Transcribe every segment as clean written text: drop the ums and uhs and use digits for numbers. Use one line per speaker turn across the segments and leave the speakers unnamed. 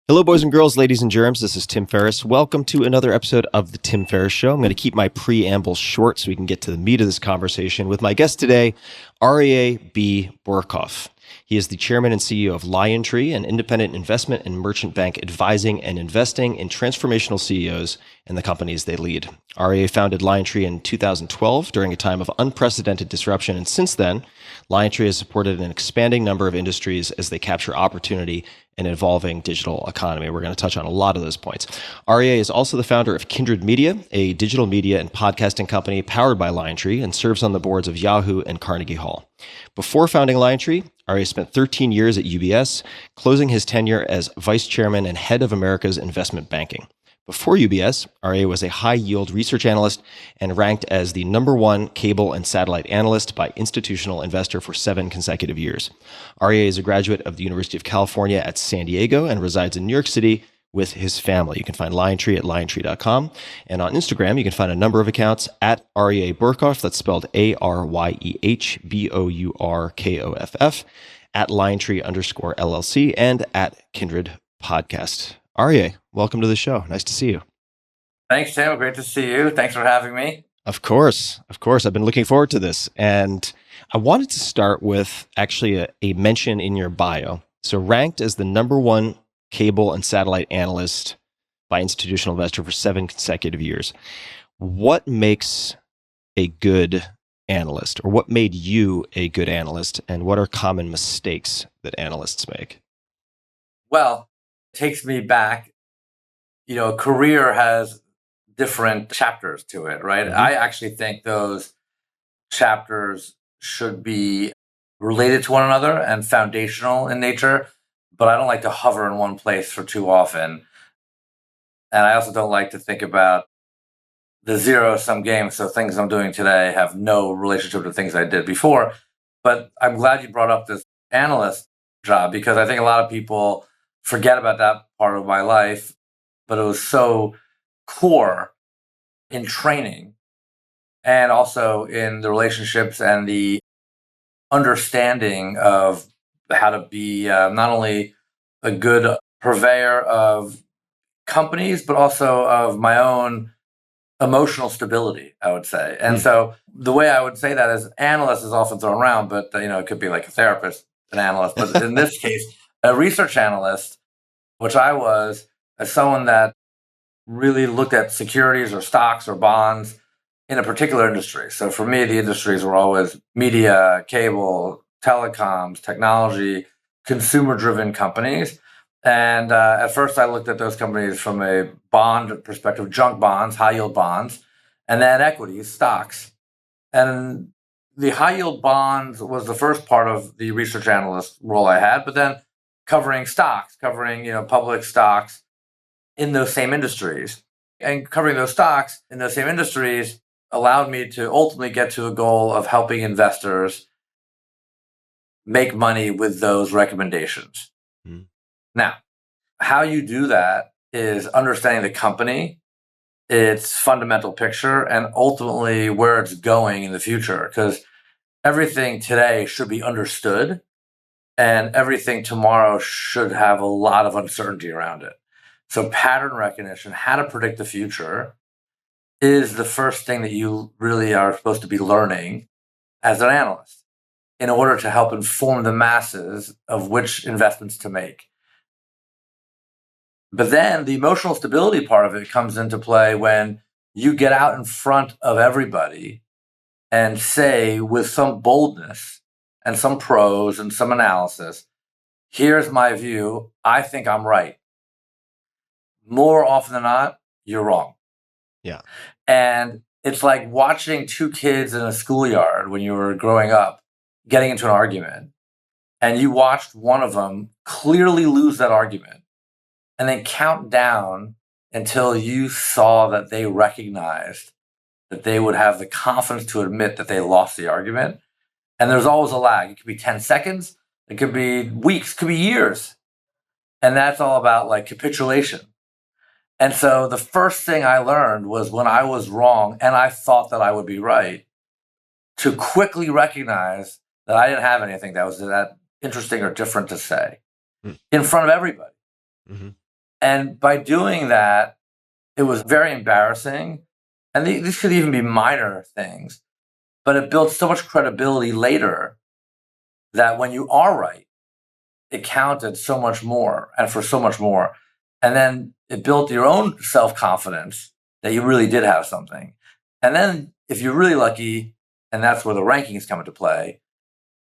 Hello, boys and girls, ladies and germs. This is Tim Ferriss. Welcome to another episode of The Tim Ferriss Show. I'm going to keep my preamble short so we can get to the meat of this conversation with my guest today, Aryeh Bourkoff. He is the chairman and CEO of LionTree, an independent investment and merchant bank advising and investing in transformational CEOs and the companies they lead. Aryeh founded LionTree in 2012 during a time of unprecedented disruption, and since then, LionTree has supported an expanding number of industries as they capture opportunity in an evolving digital economy. We're going to touch on a lot of those points. Aryeh is also the founder of Kindred Media, a digital media and podcasting company powered by LionTree, and serves on the boards of Yahoo and Carnegie Hall. Before founding LionTree, Aryeh spent 13 years at UBS, closing his tenure as vice chairman and head of America's investment banking. Before UBS, Aryeh was a high-yield research analyst and ranked as the #1 cable and satellite analyst by Institutional Investor for 7 consecutive years. Aryeh is a graduate of the University of California at San Diego and resides in New York City with his family. You can find LionTree at liontree.com. And on Instagram, you can find a number of accounts at Aryeh Bourkoff, that's spelled ARYEH BOURKOFF, at LionTree_LLC, and at Kindred Podcast. Aryeh, welcome to the show. Nice to see you.
Thanks, Tim. Great to see you. Thanks for having me.
Of course. I've been looking forward to this. And I wanted to start with actually a mention in your bio. So ranked as the #1 cable and satellite analyst by Institutional Investor for 7 consecutive years. What makes a good analyst, or what made you a good analyst, and what are common mistakes that analysts make?
Well, it takes me back. A career has different chapters to it, right?
Mm-hmm.
I actually think those chapters should be related to one another and foundational in nature, but I don't like to hover in one place for too often. And I also don't like to think about the zero-sum game, so things I'm doing today have no relationship to things I did before. But I'm glad you brought up this analyst job, because I think a lot of people forget about that part of my life, but it was so core in training and also in the relationships and the understanding of how to be not only a good purveyor of companies, but also of my own emotional stability, I would say. And so the way I would say that is, analyst is often thrown around, but it could be like a therapist, an analyst. But in this case, a research analyst, which I was, as someone that really looked at securities or stocks or bonds in a particular industry. So for me, the industries were always media, cable, telecoms, technology, consumer-driven companies. And at first, I looked at those companies from a bond perspective, junk bonds, high-yield bonds, and then equities, stocks. And the high-yield bonds was the first part of the research analyst role I had, but then covering stocks, covering public stocks in those same industries. And covering those stocks in those same industries allowed me to ultimately get to a goal of helping investors make money with those recommendations. Mm. Now, how you do that is understanding the company, its fundamental picture, and ultimately where it's going in the future. Because everything today should be understood, and everything tomorrow should have a lot of uncertainty around it. So pattern recognition, how to predict the future, is the first thing that you really are supposed to be learning as an analyst in order to help inform the masses of which investments to make. But then the emotional stability part of it comes into play when you get out in front of everybody and say, with some boldness and some prose and some analysis, here's my view, I think I'm right. More often than not, you're wrong.
Yeah.
And it's like watching two kids in a schoolyard when you were growing up getting into an argument, and you watched one of them clearly lose that argument and then count down until you saw that they recognized that they would have the confidence to admit that they lost the argument. And there's always a lag. It could be 10 seconds. It could be weeks, it could be years. And that's all about like capitulation. And so the first thing I learned was, when I was wrong and I thought that I would be right, to quickly recognize that I didn't have anything that was that interesting or different to say in front of everybody.
Mm-hmm.
And by doing that, it was very embarrassing. And these could even be minor things, but it built so much credibility later that when you are right, it counted so much more and for so much more. And then it built your own self-confidence that you really did have something. And then if you're really lucky, and that's where the rankings come into play,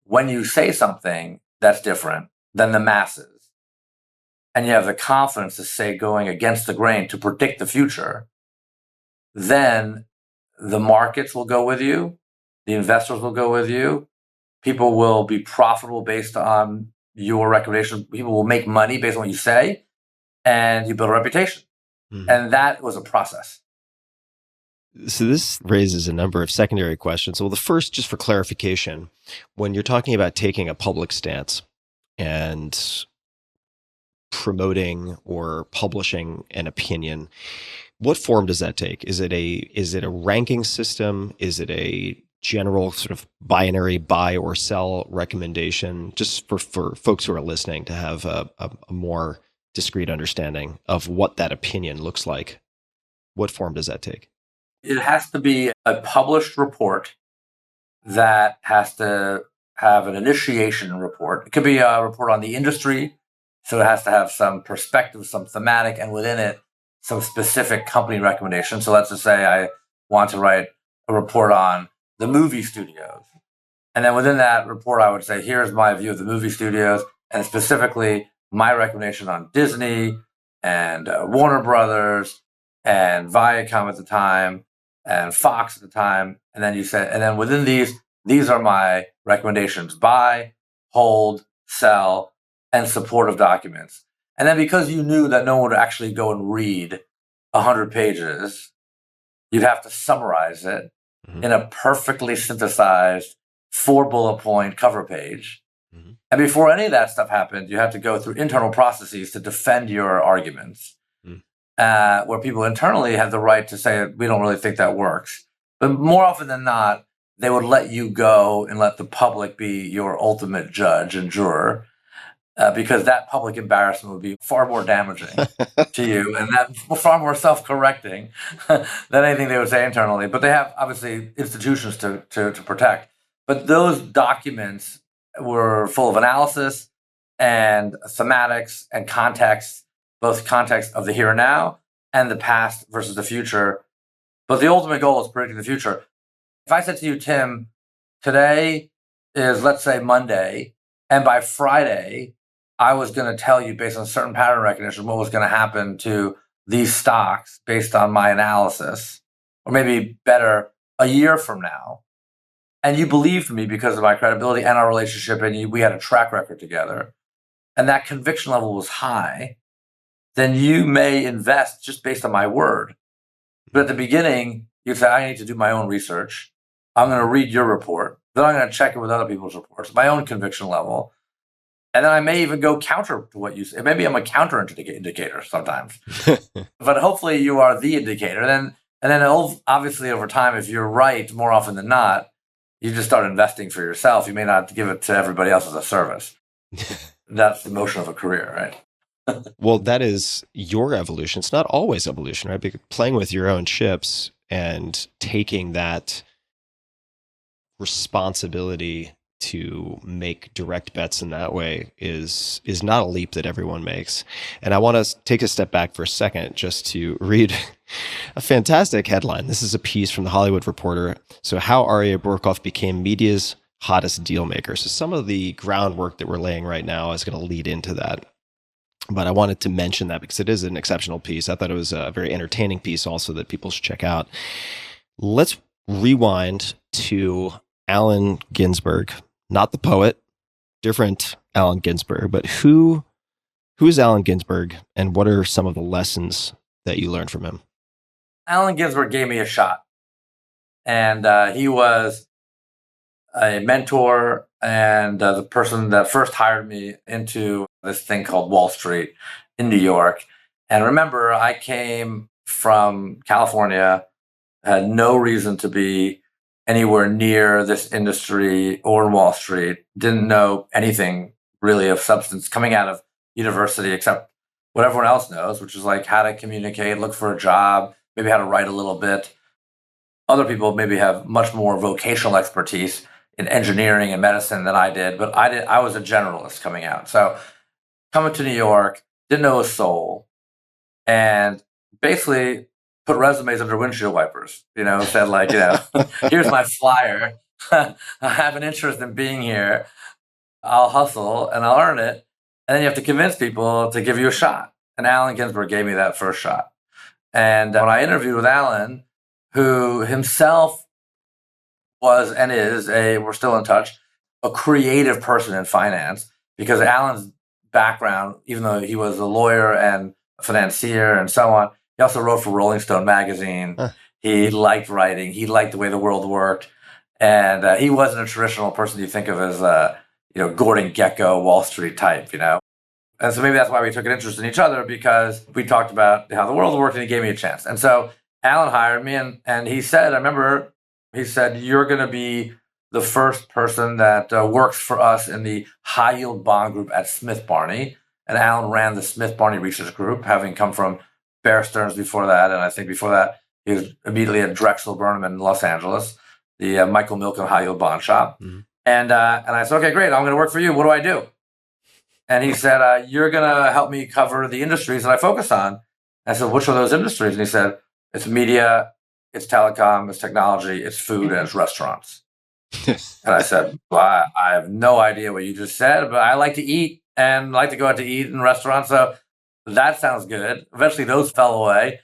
when you say something that's different than the masses, and you have the confidence to say going against the grain to predict the future, then the markets will go with you, the investors will go with you, people will be profitable based on your recommendation, people will make money based on what you say, and you build a reputation. Mm-hmm. And that was a process.
So this raises a number of secondary questions. Well, the first, just for clarification, when you're talking about taking a public stance and promoting or publishing an opinion, what form does that take? Is it a ranking system? Is it a general sort of binary buy or sell recommendation? Just for folks who are listening to have a more discrete understanding of what that opinion looks like. What form does that take?
It has to be a published report that has to have an initiation report. It could be a report on the industry, so it has to have some perspective, some thematic, and within it, some specific company recommendations. So let's just say I want to write a report on the movie studios. And then within that report, I would say, here's my view of the movie studios, and specifically my recommendation on Disney and Warner Brothers and Viacom at the time and Fox at the time. And then you said, and then within these are my recommendations: buy, hold, sell, and supportive documents. And then because you knew that no one would actually go and read 100 pages, you'd have to summarize it in a perfectly synthesized 4-bullet point cover page. Mm-hmm. And before any of that stuff happened, you had to go through internal processes to defend your arguments, where people internally had the right to say, we don't really think that works. But more often than not, they would let you go and let the public be your ultimate judge and juror, because that public embarrassment would be far more damaging to you and that far more self-correcting than anything they would say internally. But they have, obviously, institutions to protect. But those documents were full of analysis and thematics and context, both context of the here and now and the past versus the future. But the ultimate goal is predicting the future. If I said to you, Tim, today is, let's say, Monday, and by Friday, I was going to tell you based on certain pattern recognition what was going to happen to these stocks based on my analysis, or maybe better, a year from now. And you believed me because of my credibility and our relationship, and we had a track record together, and that conviction level was high, then you may invest just based on my word. But at the beginning, you say, I need to do my own research. I'm going to read your report. Then I'm going to check it with other people's reports, my own conviction level. And then I may even go counter to what you say. Maybe I'm a counter indicator sometimes. But hopefully you are the indicator. And then obviously over time, if you're right more often than not, you just start investing for yourself. You may not give it to everybody else as a service. That's the motion of a career, right?
Well, that is your evolution. It's not always evolution, right? Because playing with your own chips and taking that responsibility to make direct bets in that way is not a leap that everyone makes. And I want to take a step back for a second just to read a fantastic headline. This is a piece from the Hollywood Reporter. So, how Aryeh Bourkoff became media's hottest deal maker. So some of the groundwork that we're laying right now is going to lead into that. But I wanted to mention that because it is an exceptional piece. I thought it was a very entertaining piece also that people should check out. Let's rewind to Alan Ginsberg, not the poet, different Alan Ginsberg, but who is Alan Ginsberg and what are some of the lessons that you learned from him?
Alan Ginsberg gave me a shot, and he was a mentor and the person that first hired me into this thing called Wall Street in New York. And remember, I came from California, had no reason to be anywhere near this industry or Wall Street, didn't know anything really of substance coming out of university except what everyone else knows, which is like how to communicate, look for a job, maybe how to write a little bit. Other people maybe have much more vocational expertise in engineering and medicine than I did, but I was a generalist coming out. So coming to New York, didn't know a soul, and basically put resumes under windshield wipers, said like, here's my flyer. I have an interest in being here. I'll hustle and I'll earn it. And then you have to convince people to give you a shot. And Alan Ginsberg gave me that first shot. And when I interviewed with Alan, who himself was and is we're still in touch, a creative person in finance, because Alan's background, even though he was a lawyer and a financier and so on, he also wrote for Rolling Stone magazine. Huh. He liked writing. He liked the way the world worked. And he wasn't a traditional person you think of as Gordon Gekko, Wall Street type, And so maybe that's why we took an interest in each other, because we talked about how the world worked and he gave me a chance. And so Alan hired me and he said, you're going to be the first person that works for us in the high yield bond group at Smith Barney. And Alan ran the Smith Barney Research Group, having come from Bear Stearns before that. And I think before that, he was immediately at Drexel Burnham in Los Angeles, the Michael Milken high yield bond shop. Mm-hmm. And I said, okay, great. I'm going to work for you. What do I do? And he said, you're going to help me cover the industries that I focus on. I said, which are those industries? And he said, it's media, it's telecom, it's technology, it's food, and it's restaurants. And I said, well, I have no idea what you just said, but I like to eat and like to go out to eat in restaurants. So that sounds good. Eventually those fell away.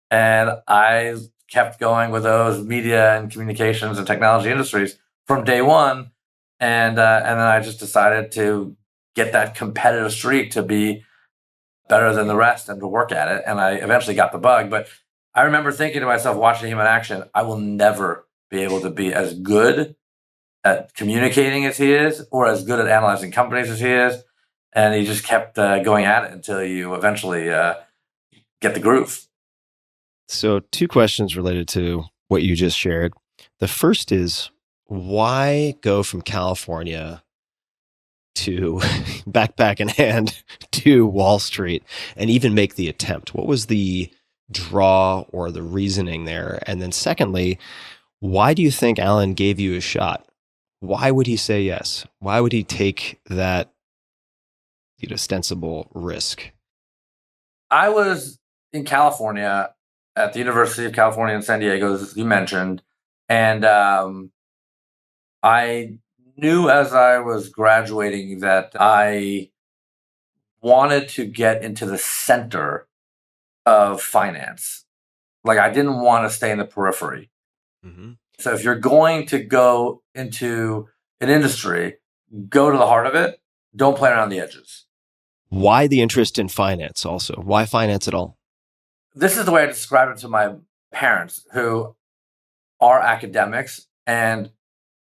And I kept going with those media and communications and technology industries from day one. And then I just decided to get that competitive streak to be better than the rest and to work at it. And I eventually got the bug. But I remember thinking to myself, watching him in action, I will never be able to be as good at communicating as he is, or as good at analyzing companies as he is. And he just kept going at it until you eventually get the groove.
So 2 questions related to what you just shared. The first is, why go from California to backpack in hand to Wall Street and even make the attempt? What was the draw or the reasoning there? And then secondly, why do you think Alan gave you a shot? Why would he say yes? Why would he take that ostensible risk?
I was in California at the University of California in San Diego, as you mentioned, and I knew as I was graduating that I wanted to get into the center of finance. Like, I didn't want to stay in the periphery. Mm-hmm. So if you're going to go into an industry, go to the heart of it. Don't play around the edges.
Why the interest in finance also? Why finance at all?
This is the way I describe it to my parents, who are academics and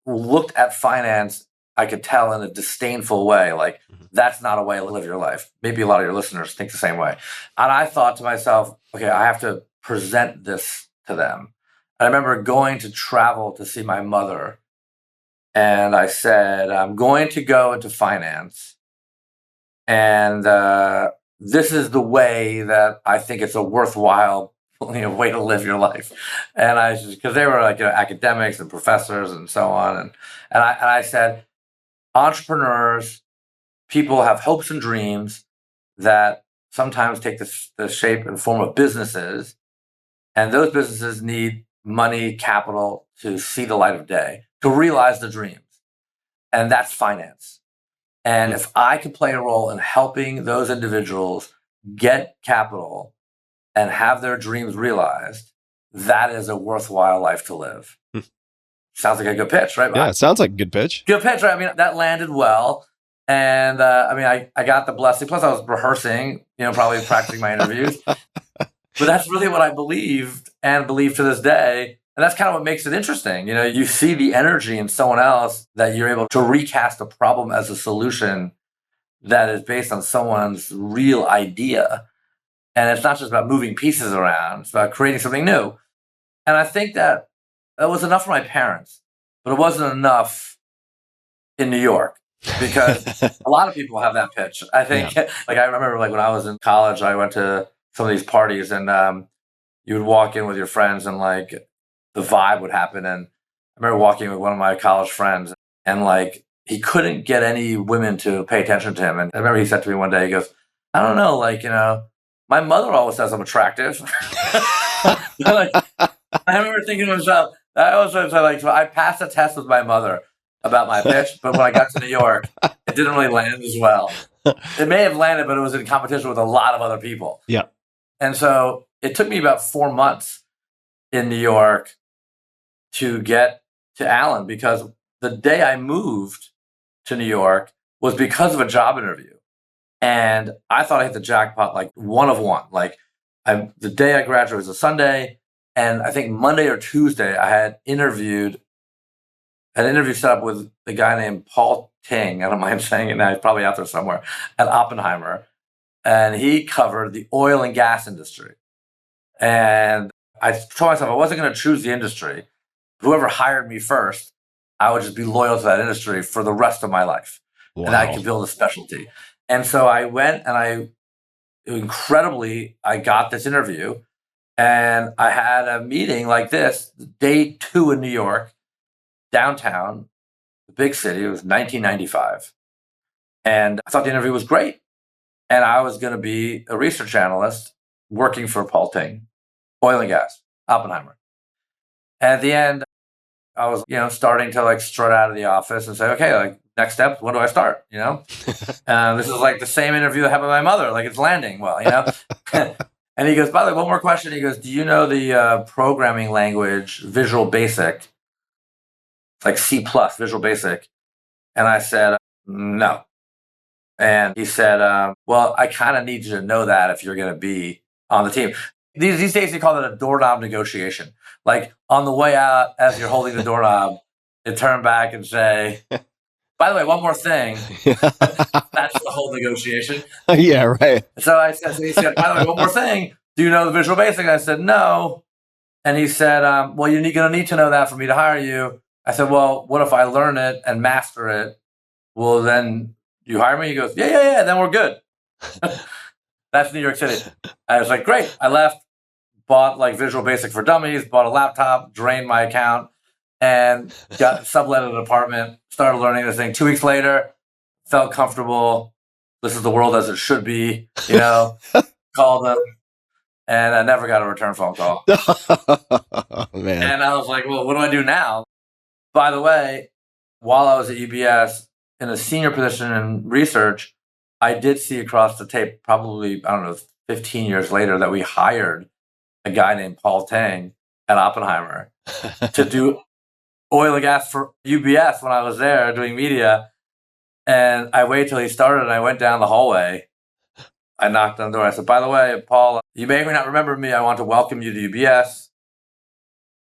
looked at finance, I could tell, in a disdainful way. Like, that's not a way to live your life. Maybe a lot of your listeners think the same way. And I thought to myself, okay, I have to present this to them. And I remember going to travel to see my mother. And I said, I'm going to go into finance. And this is the way that I think it's a worthwhile way to live your life. And I just, because they were like academics and professors and so on. And I said, entrepreneurs, people have hopes and dreams that sometimes take the shape and form of businesses. And those businesses need money, capital to see the light of day, to realize the dreams. And that's finance. And if I could play a role in helping those individuals get capital and have their dreams realized, that is a worthwhile life to live. Sounds like a good pitch, right?
Yeah, it sounds like a good pitch.
Good pitch, right? I mean, that landed well. And I got the blessing. Plus, I was rehearsing, probably practicing my interviews. But that's really what I believed and believe to this day. And that's kind of what makes it interesting. You see the energy in someone else, that you're able to recast a problem as a solution that is based on someone's real idea. And it's not just about moving pieces around. It's about creating something new. And I think that was enough for my parents, but it wasn't enough in New York. because a lot of people have that pitch. I think, like, I remember, like, when I was in college, I went to some of these parties, and you would walk in with your friends, and like the vibe would happen. And I remember walking with one of my college friends, and like he couldn't get any women to pay attention to him. And I remember he said to me one day, he goes, "I don't know, like, my mother always says I'm attractive." Like, I remember thinking to myself, I also said, like, so I passed a test with my mother about my pitch, but when I got to New York, it didn't really land as well. It may have landed, but it was in competition with a lot of other people.
Yeah.
And so it took me about 4 months in New York to get to Alan, because the day I moved to New York was because of a job interview. And I thought I hit the jackpot, like one of one. Like, the day I graduated was a Sunday, and I think Monday or Tuesday I had an interview set up with a guy named Paul Ting. I don't mind saying it now; he's probably out there somewhere, at Oppenheimer, and he covered the oil and gas industry. And I told myself I wasn't going to choose the industry. Whoever hired me first, I would just be loyal to that industry for the rest of my life.
Wow.
And I could build a specialty. And so I went, and I got this interview, and I had a meeting like this, day 2 in New York, downtown, the big city. It was 1995. And I thought the interview was great. And I was going to be a research analyst working for Paul Ting, oil and gas, Oppenheimer. And at the end, I was, starting to like strut out of the office and say, okay, like, next step, when do I start? This is like the same interview I had with my mother. Like, it's landing well, And he goes, by the way, one more question. He goes, do you know the programming language Visual Basic? Like C+, Visual Basic. And I said, no. And he said, well, I kind of need you to know that if you're going to be on the team. These days, they call it a doorknob negotiation. Like, on the way out, as you're holding the doorknob, you turn back and say, by the way, one more thing. That's the whole negotiation.
Yeah, right.
So he said, by the way, one more thing. Do you know the Visual Basic? I said, no. And he said, well, you're going to need to know that for me to hire you. I said, well, what if I learn it and master it? Well, then you hire me? He goes, yeah, then we're good. That's New York City. I was like, great. I left, bought like Visual Basic for Dummies, bought a laptop, drained my account, and got subletted an apartment, started learning this thing. 2 weeks later, felt comfortable. This is the world as it should be, called them. And I never got a return phone call.
Oh, man.
And I was like, well, what do I do now? By the way, while I was at UBS in a senior position in research, I did see across the tape, probably, 15 years later, that we hired a guy named Paul Ting at Oppenheimer to do oil and gas for UBS when I was there doing media. And I waited till he started, and I went down the hallway. I knocked on the door. I said, by the way, Paul, you may or may not remember me. I want to welcome you to UBS.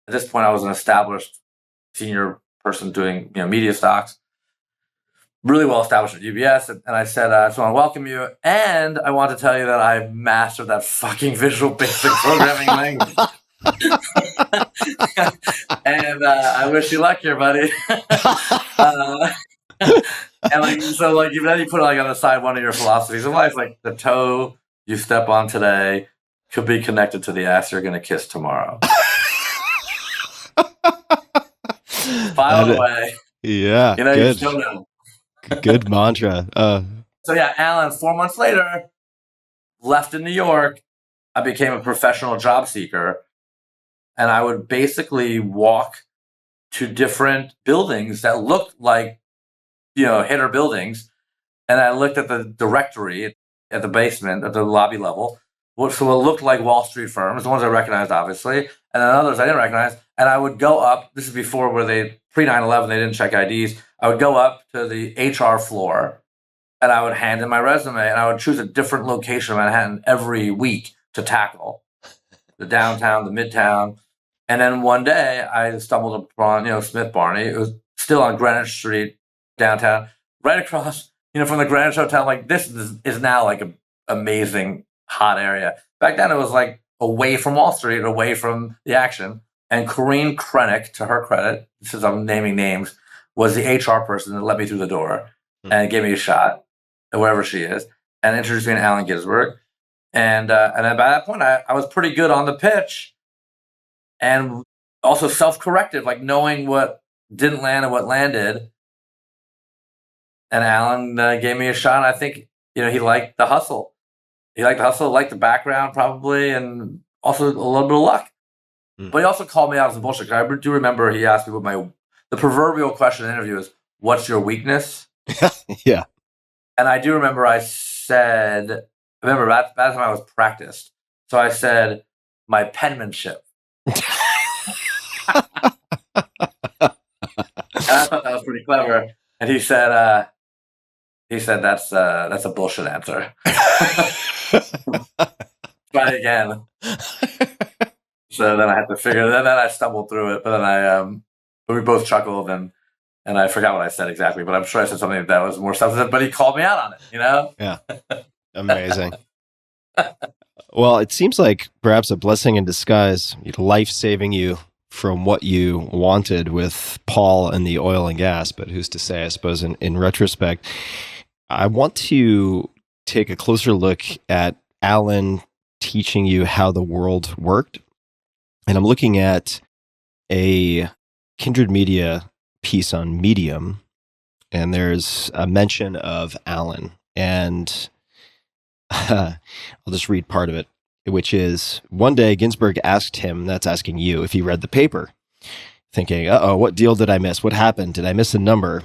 At this point, I was an established senior person doing media stocks, really well established at UBS. And I said, I just want to welcome you. And I want to tell you that I mastered that fucking Visual Basic programming language. And I wish you luck here, buddy. And then you put on the side one of your philosophies of life, like the toe you step on today could be connected to the ass you're going to kiss tomorrow. File away.
Yeah,
you
good.
still know.
Good mantra.
So yeah, Alan, 4 months later, left in New York. I became a professional job seeker, and I would basically walk to different buildings that looked like hitter buildings. And I looked at the directory at the basement, at the lobby level. So it looked like Wall Street firms, the ones I recognized, obviously, and then others I didn't recognize. And I would go up. This is before where pre 9/11, they didn't check IDs. I would go up to the HR floor, and I would hand in my resume, and I would choose a different location of Manhattan every week to tackle. The downtown, the midtown. And then one day I stumbled upon, Smith Barney. It was still on Greenwich Street, downtown, right across, from the Greenwich Hotel. Like, this is now like an amazing hot area. Back then it was like away from Wall Street, away from the action. And Corinne Krennick, to her credit, since I'm naming names, was the HR person that let me through the door. and gave me a shot, wherever she is, and introduced me to Alan Ginsberg. And then by that point, I was pretty good on the pitch and also self-corrective, like knowing what didn't land and what landed. And Alan gave me a shot. I think, he liked the hustle. He liked the hustle, liked the background probably, and also a little bit of luck. But he also called me out as a bullshit. I do remember he asked me what the proverbial question in the interview is, what's your weakness?
Yeah.
And I do remember I remember that time I was practiced. So I said, my penmanship. And I thought that was pretty clever. And he said that's a bullshit answer. Try it again. So then I had to figure. Then I stumbled through it, but then we both chuckled, and I forgot what I said exactly. But I'm sure I said something that was more substantive. But he called me out on it.
Yeah, amazing. Well, it seems like perhaps a blessing in disguise, life saving you from what you wanted with Paul and the oil and gas. But who's to say? I suppose in retrospect, I want to take a closer look at Alan teaching you how the world worked. And I'm looking at a Kindred Media piece on Medium, and there's a mention of Alan. And I'll just read part of it, which is, one day Ginsberg asked him, that's asking you, if he read the paper, thinking, what deal did I miss? What happened? Did I miss a number?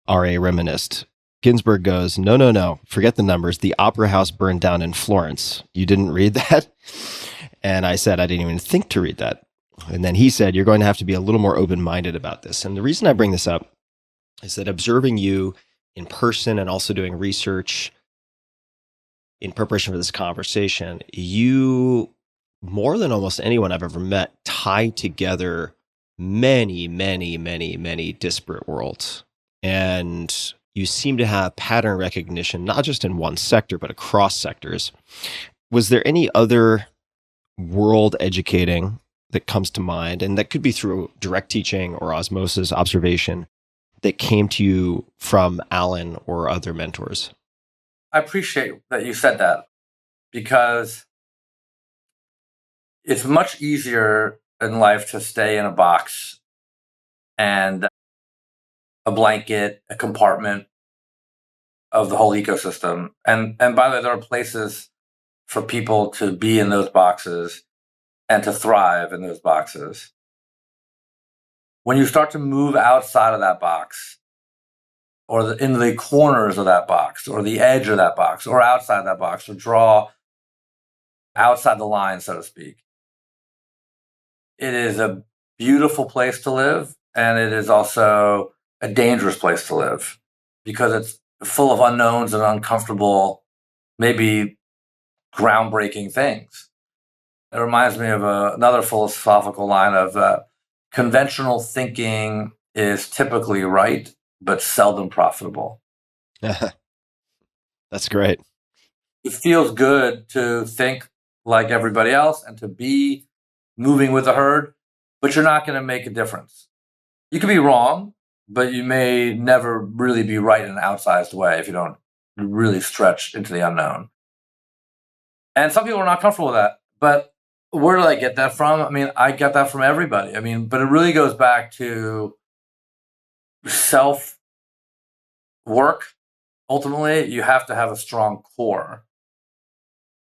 Aryeh reminisced. Ginsberg goes, no, forget the numbers. The opera house burned down in Florence. You didn't read that? And I said, I didn't even think to read that. And then he said, you're going to have to be a little more open-minded about this. And the reason I bring this up is that observing you in person and also doing research in preparation for this conversation, you, more than almost anyone I've ever met, tie together many, many, many, many disparate worlds. And you seem to have pattern recognition, not just in one sector, but across sectors. Was there any other world educating that comes to mind, and that could be through direct teaching or osmosis observation, that came to you from Alan or other mentors?
I appreciate that you said that, because it's much easier in life to stay in a box and a blanket, a compartment of the whole ecosystem. And by the way, there are places for people to be in those boxes and to thrive in those boxes. When you start to move outside of that box, or in the corners of that box, or the edge of that box, or outside that box, or draw outside the line, so to speak, it is a beautiful place to live, and it is also a dangerous place to live, because it's full of unknowns and uncomfortable, maybe groundbreaking things. It reminds me of another philosophical line of conventional thinking is typically right, but seldom profitable.
That's great.
It feels good to think like everybody else and to be moving with the herd, but you're not going to make a difference. You can be wrong, but you may never really be right in an outsized way if you don't really stretch into the unknown. And some people are not comfortable with that. But where did I get that from? I mean, I get that from everybody. But it really goes back to self-work. Ultimately, you have to have a strong core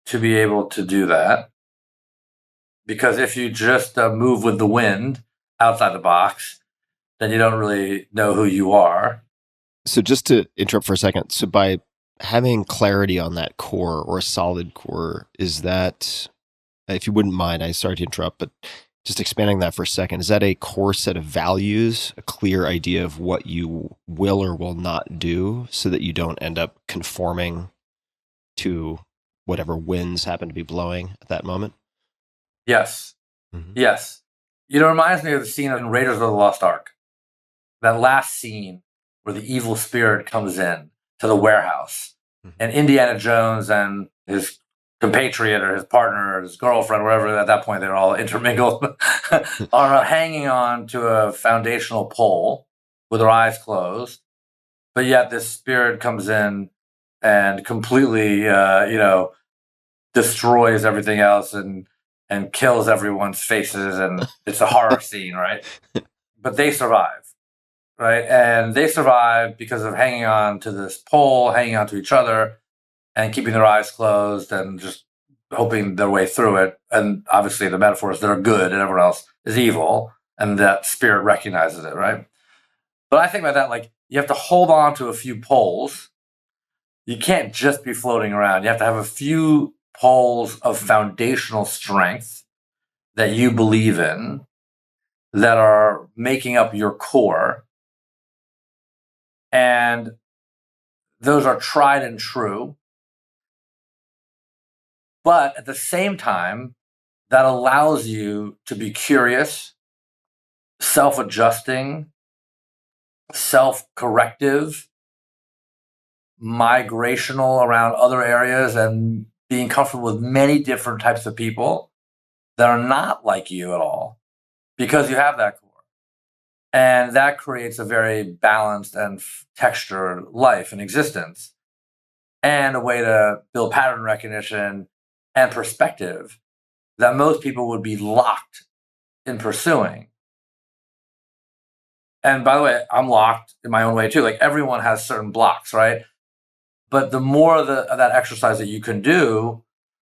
to be able to do that. Because if you just move with the wind outside the box, then you don't really know who you are.
So just to interrupt for a second, so by having clarity on that core, or a solid core, is that, if you wouldn't mind, I'm sorry to interrupt, but just expanding that for a second, is that a core set of values, a clear idea of what you will or will not do, so that you don't end up conforming to whatever winds happen to be blowing at that moment?
Yes.
Mm-hmm.
Yes. It reminds me of the scene in Raiders of the Lost Ark. That last scene where the evil spirit comes in to the warehouse, and Indiana Jones and his compatriot or his partner or his girlfriend, wherever, at that point they're all intermingled, are hanging on to a foundational pole with their eyes closed. but yet this spirit comes in and completely, destroys everything else and kills everyone's faces, and it's a horror scene, right? But they survive, right? And they survive because of hanging on to this pole, hanging on to each other, and keeping their eyes closed and just hoping their way through it. And obviously, the metaphor is they're good and everyone else is evil, and that spirit recognizes it, right? But I think about that like you have to hold on to a few poles. You can't just be floating around. You have to have a few poles of foundational strength that you believe in that are making up your core. And those are tried and true. But at the same time, that allows you to be curious, self-adjusting, self-corrective, migrational around other areas, and being comfortable with many different types of people that are not like you at all because you have that core. And that creates a very balanced and textured life and existence, and a way to build pattern recognition and perspective that most people would be locked in pursuing. And by the way, I'm locked in my own way too. Like everyone has certain blocks, right? But the more of that exercise that you can do,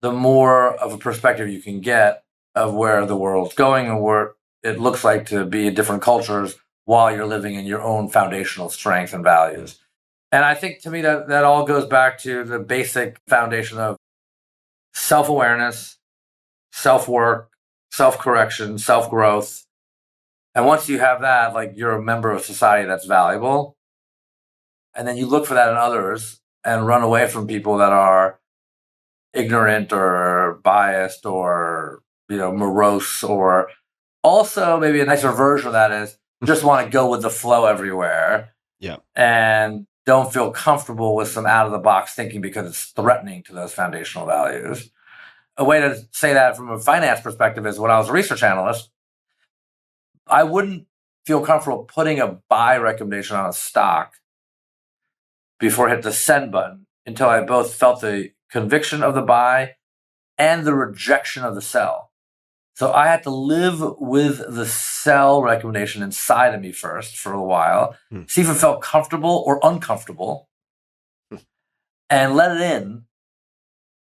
the more of a perspective you can get of where the world's going and where it looks like to be in different cultures while you're living in your own foundational strengths and values. And I think to me that all goes back to the basic foundation of self-awareness, self-work, self-correction, self-growth. And once you have that, like you're a member of society that's valuable. And then you look for that in others and run away from people that are ignorant or biased or, morose, or also maybe a nicer version of that is just want to go with the flow everywhere.
Yeah.
And don't feel comfortable with some out of the box thinking because it's threatening to those foundational values. A way to say that from a finance perspective is when I was a research analyst, I wouldn't feel comfortable putting a buy recommendation on a stock before I hit the send button until I both felt the conviction of the buy and the rejection of the sell. So I had to live with the sell recommendation inside of me first for a while, see if it felt comfortable or uncomfortable, and let it in.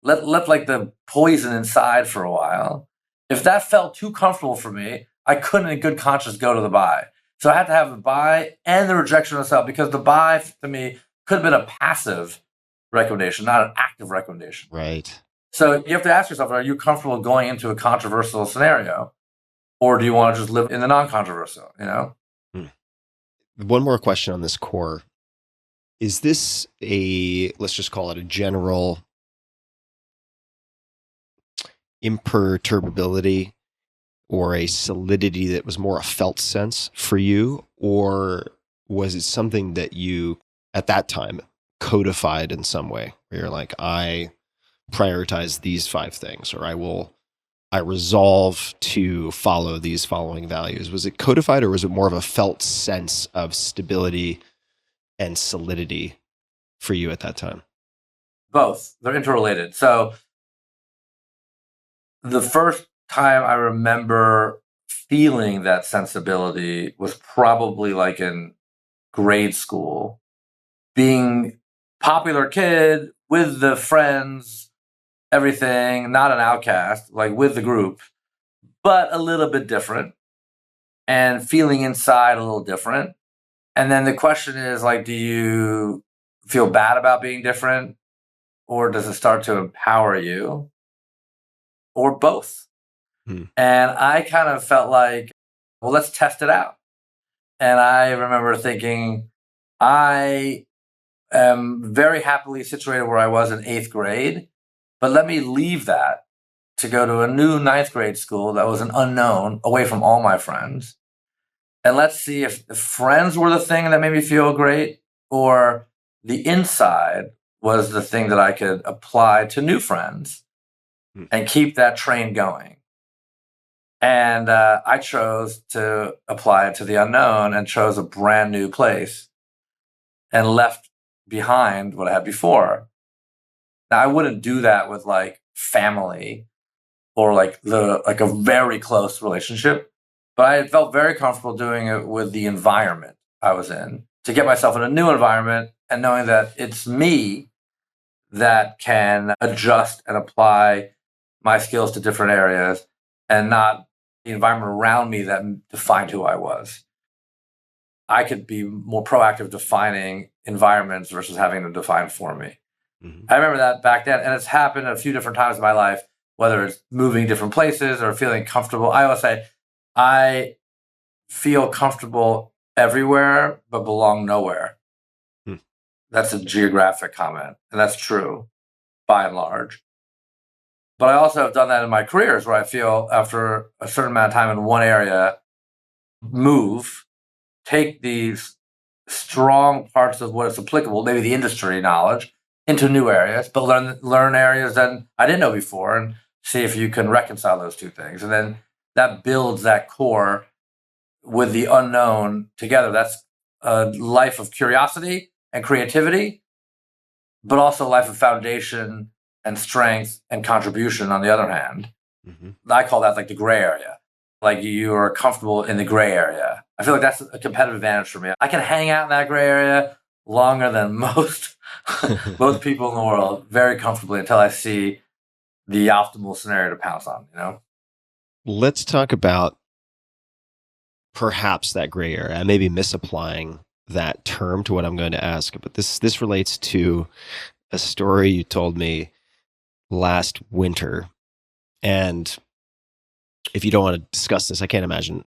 Let like the poison inside for a while. If that felt too comfortable for me, I couldn't in good conscience go to the buy. So I had to have the buy and the rejection of the sell, because the buy to me could have been a passive recommendation, not an active recommendation.
Right.
So you have to ask yourself, are you comfortable going into a controversial scenario, or do you want to just live in the non-controversial,
One more question on this core. Is this let's just call it a general imperturbability or a solidity that was more a felt sense for you? Or was it something that you, at that time, codified in some way where you're like, I prioritize these 5 things, or I resolve to follow these following values? Was it codified, or was it more of a felt sense of stability and solidity for you at that time?
Both. They're interrelated. So the first time I remember feeling that sensibility was probably like in grade school, being popular kid with the friends, everything, not an outcast, like with the group, but a little bit different, and feeling inside a little different. And then the question is like, do you feel bad about being different, or does it start to empower you, or both? And I kind of felt like, well, let's test it out. And I remember thinking, I am very happily situated where I was in 8th grade, but let me leave that to go to a new 9th grade school that was an unknown, away from all my friends. And let's see if friends were the thing that made me feel great, or the inside was the thing that I could apply to new friends and keep that train going. And I chose to apply it to the unknown and chose a brand new place and left behind what I had before. Now, I wouldn't do that with like family or like a very close relationship, but I felt very comfortable doing it with the environment I was in to get myself in a new environment and knowing that it's me that can adjust and apply my skills to different areas and not the environment around me that defined who I was. I could be more proactive defining environments versus having them defined for me. Mm-hmm. I remember that back then, and it's happened a few different times in my life, whether it's moving different places or feeling comfortable. I always say, I feel comfortable everywhere, but belong nowhere. Hmm. That's a geographic comment, and that's true by and large. But I also have done that in my careers where I feel after a certain amount of time in one area, move, take these strong parts of what is applicable, maybe the industry knowledge, into new areas, but learn areas that I didn't know before and see if you can reconcile those two things. And then that builds that core with the unknown together. That's a life of curiosity and creativity, but also a life of foundation and strength and contribution on the other hand. Mm-hmm. I call that like the gray area. Like you are comfortable in the gray area. I feel like that's a competitive advantage for me. I can hang out in that gray area longer than most people in the world very comfortably until I see the optimal scenario to pounce on, you know?
Let's talk about perhaps that gray area. I may be misapplying that term to what I'm going to ask, but this relates to a story you told me last winter. And if you don't want to discuss this, I can't imagine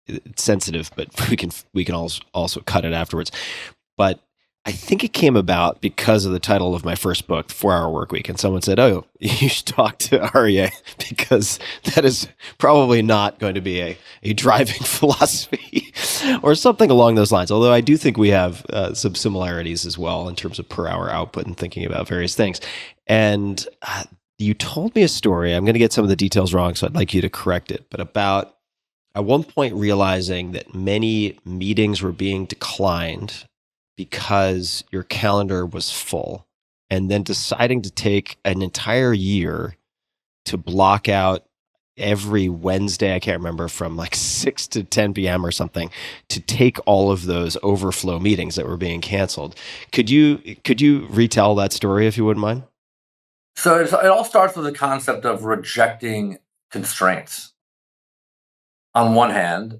it's sensitive, but we can also cut it afterwards. But I think it came about because of the title of my first book, 4-Hour Workweek. And someone said, oh, you should talk to Aryeh because that is probably not going to be a driving philosophy or something along those lines. Although I do think we have some similarities as well in terms of per hour output and thinking about various things. And you told me a story. I'm going to get some of the details wrong, so I'd like you to correct it. But about at one point realizing that many meetings were being declined because your calendar was full, and then deciding to take an entire year to block out every Wednesday, I can't remember, from like 6 to 10 p.m. or something, to take all of those overflow meetings that were being canceled. Could you retell that story if you wouldn't mind?
So it all starts with the concept of rejecting constraints on one hand,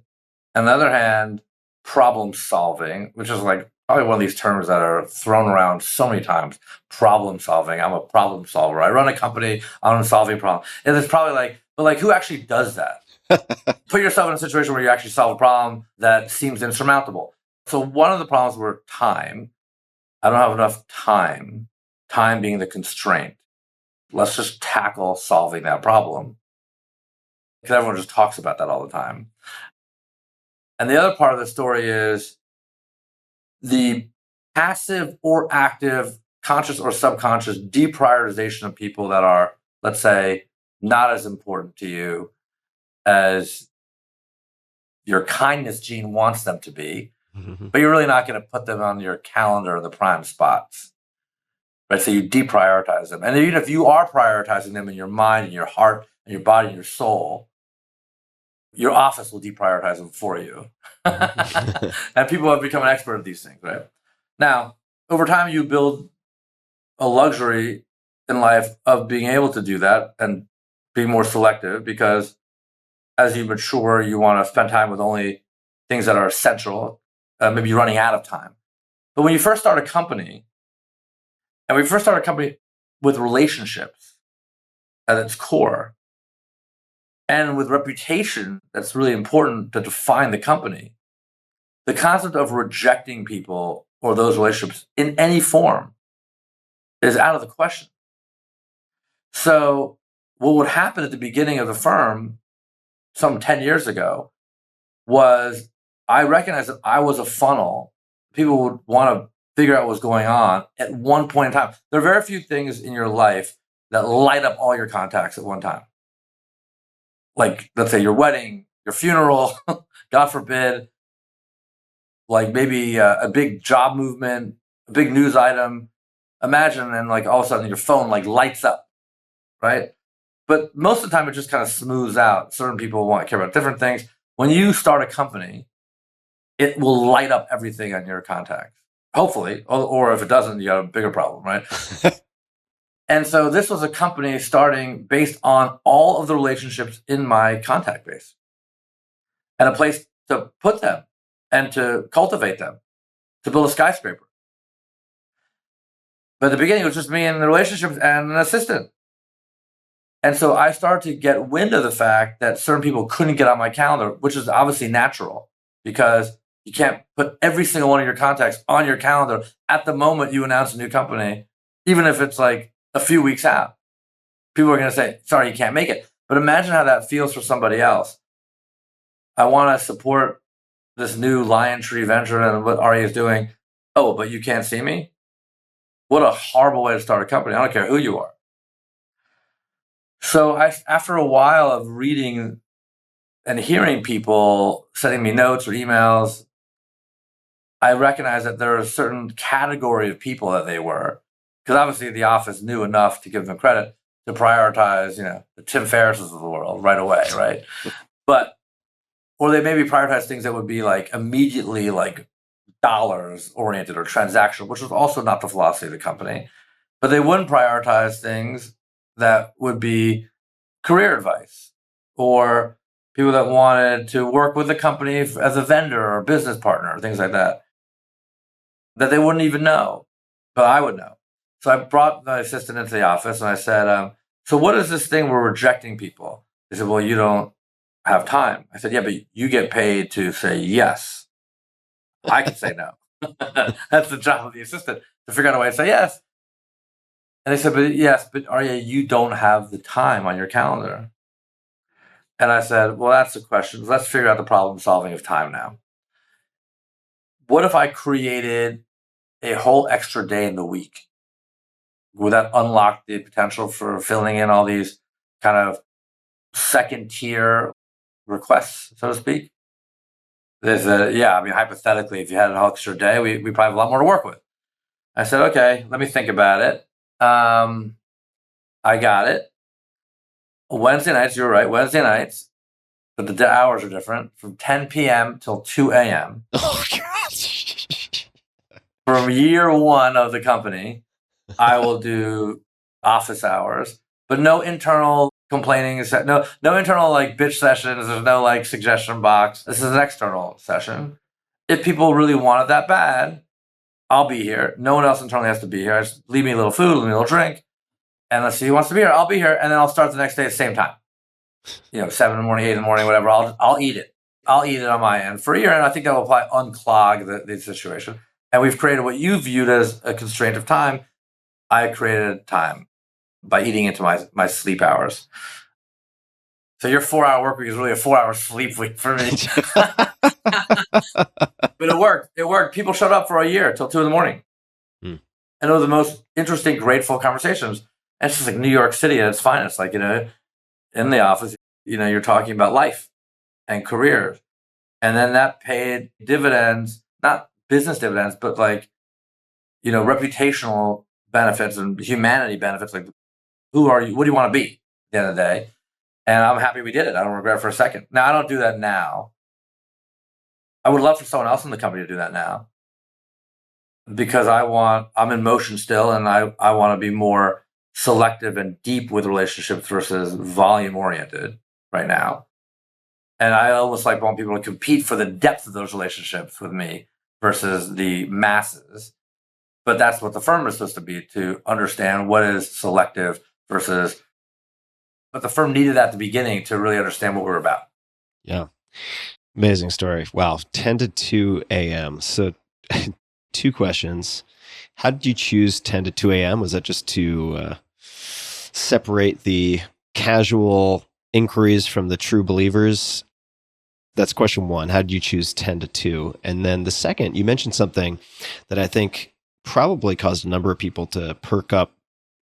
and the other hand, problem solving, which is like probably one of these terms that are thrown around so many times. Problem solving. I'm a problem solver. I run a company. I'm solving problems. And it's probably like, but like, who actually does that? Put yourself in a situation where you actually solve a problem that seems insurmountable. So one of the problems were time. I don't have enough time. Time being the constraint. Let's just tackle solving that problem. Because everyone just talks about that all the time. And the other part of the story is the passive or active, conscious or subconscious deprioritization of people that are, let's say, not as important to you as your kindness gene wants them to be, but you're really not going to put them on your calendar in the prime spots. Right? So you deprioritize them. And even if you are prioritizing them in your mind and your heart and your body and your soul, your office will deprioritize them for you. And people have become an expert at these things, right? Now, over time, you build a luxury in life of being able to do that and being more selective because as you mature, you want to spend time with only things that are essential. Maybe you're running out of time. But when you first start a company, and we first start a company with relationships at its core, and with reputation, that's really important to define the company. The concept of rejecting people or those relationships in any form is out of the question. So what would happen at the beginning of the firm some 10 years ago was I recognized that I was a funnel. People would want to figure out what's going on at one point in time. There are very few things in your life that light up all your contacts at one time. Like, let's say your wedding, your funeral, God forbid, like maybe a big job movement, a big news item. Imagine, and like all of a sudden your phone like lights up, right? But most of the time it just kind of smooths out. Certain people want to care about different things. When you start a company, it will light up everything on your contacts, hopefully. Or if it doesn't, you got a bigger problem, right? And so this was a company starting based on all of the relationships in my contact base and a place to put them and to cultivate them, to build a skyscraper. But at the beginning, it was just me and the relationships and an assistant. And so I started to get wind of the fact that certain people couldn't get on my calendar, which is obviously natural because you can't put every single one of your contacts on your calendar at the moment you announce a new company, even if it's like a few weeks out. People are going to say, sorry, you can't make it. But imagine how that feels for somebody else. I want to support this new LionTree venture and what Aryeh is doing. Oh, but you can't see me? What a horrible way to start a company. I don't care who you are. So after a while of reading and hearing people sending me notes or emails, I recognized that there are a certain category of people that they were, because obviously the office knew enough to give them credit to prioritize, the Tim Ferrisses of the world right away, right? Or they maybe prioritize things that would be like immediately like dollars oriented or transactional, which was also not the philosophy of the company. But they wouldn't prioritize things that would be career advice or people that wanted to work with the company as a vendor or business partner, things like that they wouldn't even know, but I would know. So I brought my assistant into the office and I said, so what is this thing we're rejecting people? They said, well, you don't have time. I said, yeah, but you get paid to say yes. I can say no. That's the job of the assistant, to figure out a way to say yes. And they said, but Aryeh, you don't have the time on your calendar. And I said, well, that's the question. Let's figure out the problem solving of time now. What if I created a whole extra day in the week? Would that unlock the potential for filling in all these kind of second tier requests, so to speak? They said, yeah, hypothetically, if you had an extra day, we probably have a lot more to work with. I said, okay, let me think about it. I got it. Wednesday nights, you're right, Wednesday nights, but the hours are different, from 10 p.m. till 2 a.m.
Oh, God.
From year one of the company, I will do office hours, but no internal complaining, no internal like bitch sessions. There's no like suggestion box. This is an external session. If people really want it that bad, I'll be here. No one else internally has to be here. Just leave me a little food, leave me a little drink, and let's see who wants to be here. I'll be here, and then I'll start the next day at the same time. 7 in the morning, 8 in the morning, whatever. I'll eat it. I'll eat it on my end for a year, and I think that will probably unclog the situation. And we've created what you viewed as a constraint of time. I created time by eating into my sleep hours. So your 4-hour work week is really a 4-hour sleep week for me. But it worked. It worked. People showed up for a year till 2 in the morning. And it was the most interesting, grateful conversations. And it's just like New York City at its finest. Like, in the office, you're talking about life and careers. And then that paid dividends, not business dividends, but like, reputational benefits and humanity benefits. Like, who are you? What do you want to be at the end of the day? And I'm happy we did it. I don't regret it for a second. Now, I don't do that now. I would love for someone else in the company to do that now, because I'm in motion still, and I want to be more selective and deep with relationships versus volume oriented right now. And I almost want people to compete for the depth of those relationships with me versus the masses. But that's what the firm is supposed to be, to understand what is selective versus. But the firm needed that at the beginning to really understand what we're about.
Yeah. Amazing story. Wow. 10 to 2 a.m. So 2 questions. How did you choose 10 to 2 a.m.? Was that just to separate the casual inquiries from the true believers? That's question 1. How did you choose 10 to 2? And then the second, you mentioned something that I think probably caused a number of people to perk up,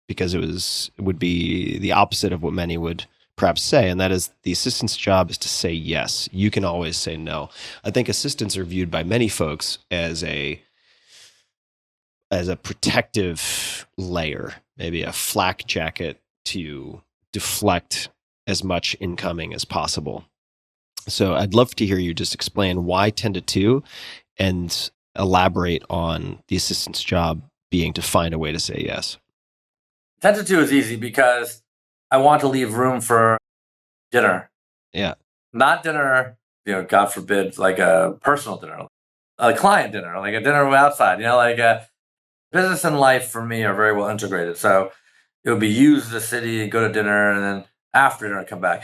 because it would be the opposite of what many would perhaps say, and that is the assistant's job is to say yes. You can always say no. I think assistants are viewed by many folks as a as a protective layer, maybe a flak jacket to deflect as much incoming as possible. So I'd love to hear you just explain why 10 to 2 and elaborate on the assistant's job being to find a way to say yes.
10 to 2 is easy because I want to leave room for dinner.
Yeah.
Not dinner, God forbid, like a personal dinner, a client dinner, like a dinner outside, like business and life for me are very well integrated. So it would be use the city, go to dinner, and then after dinner, come back.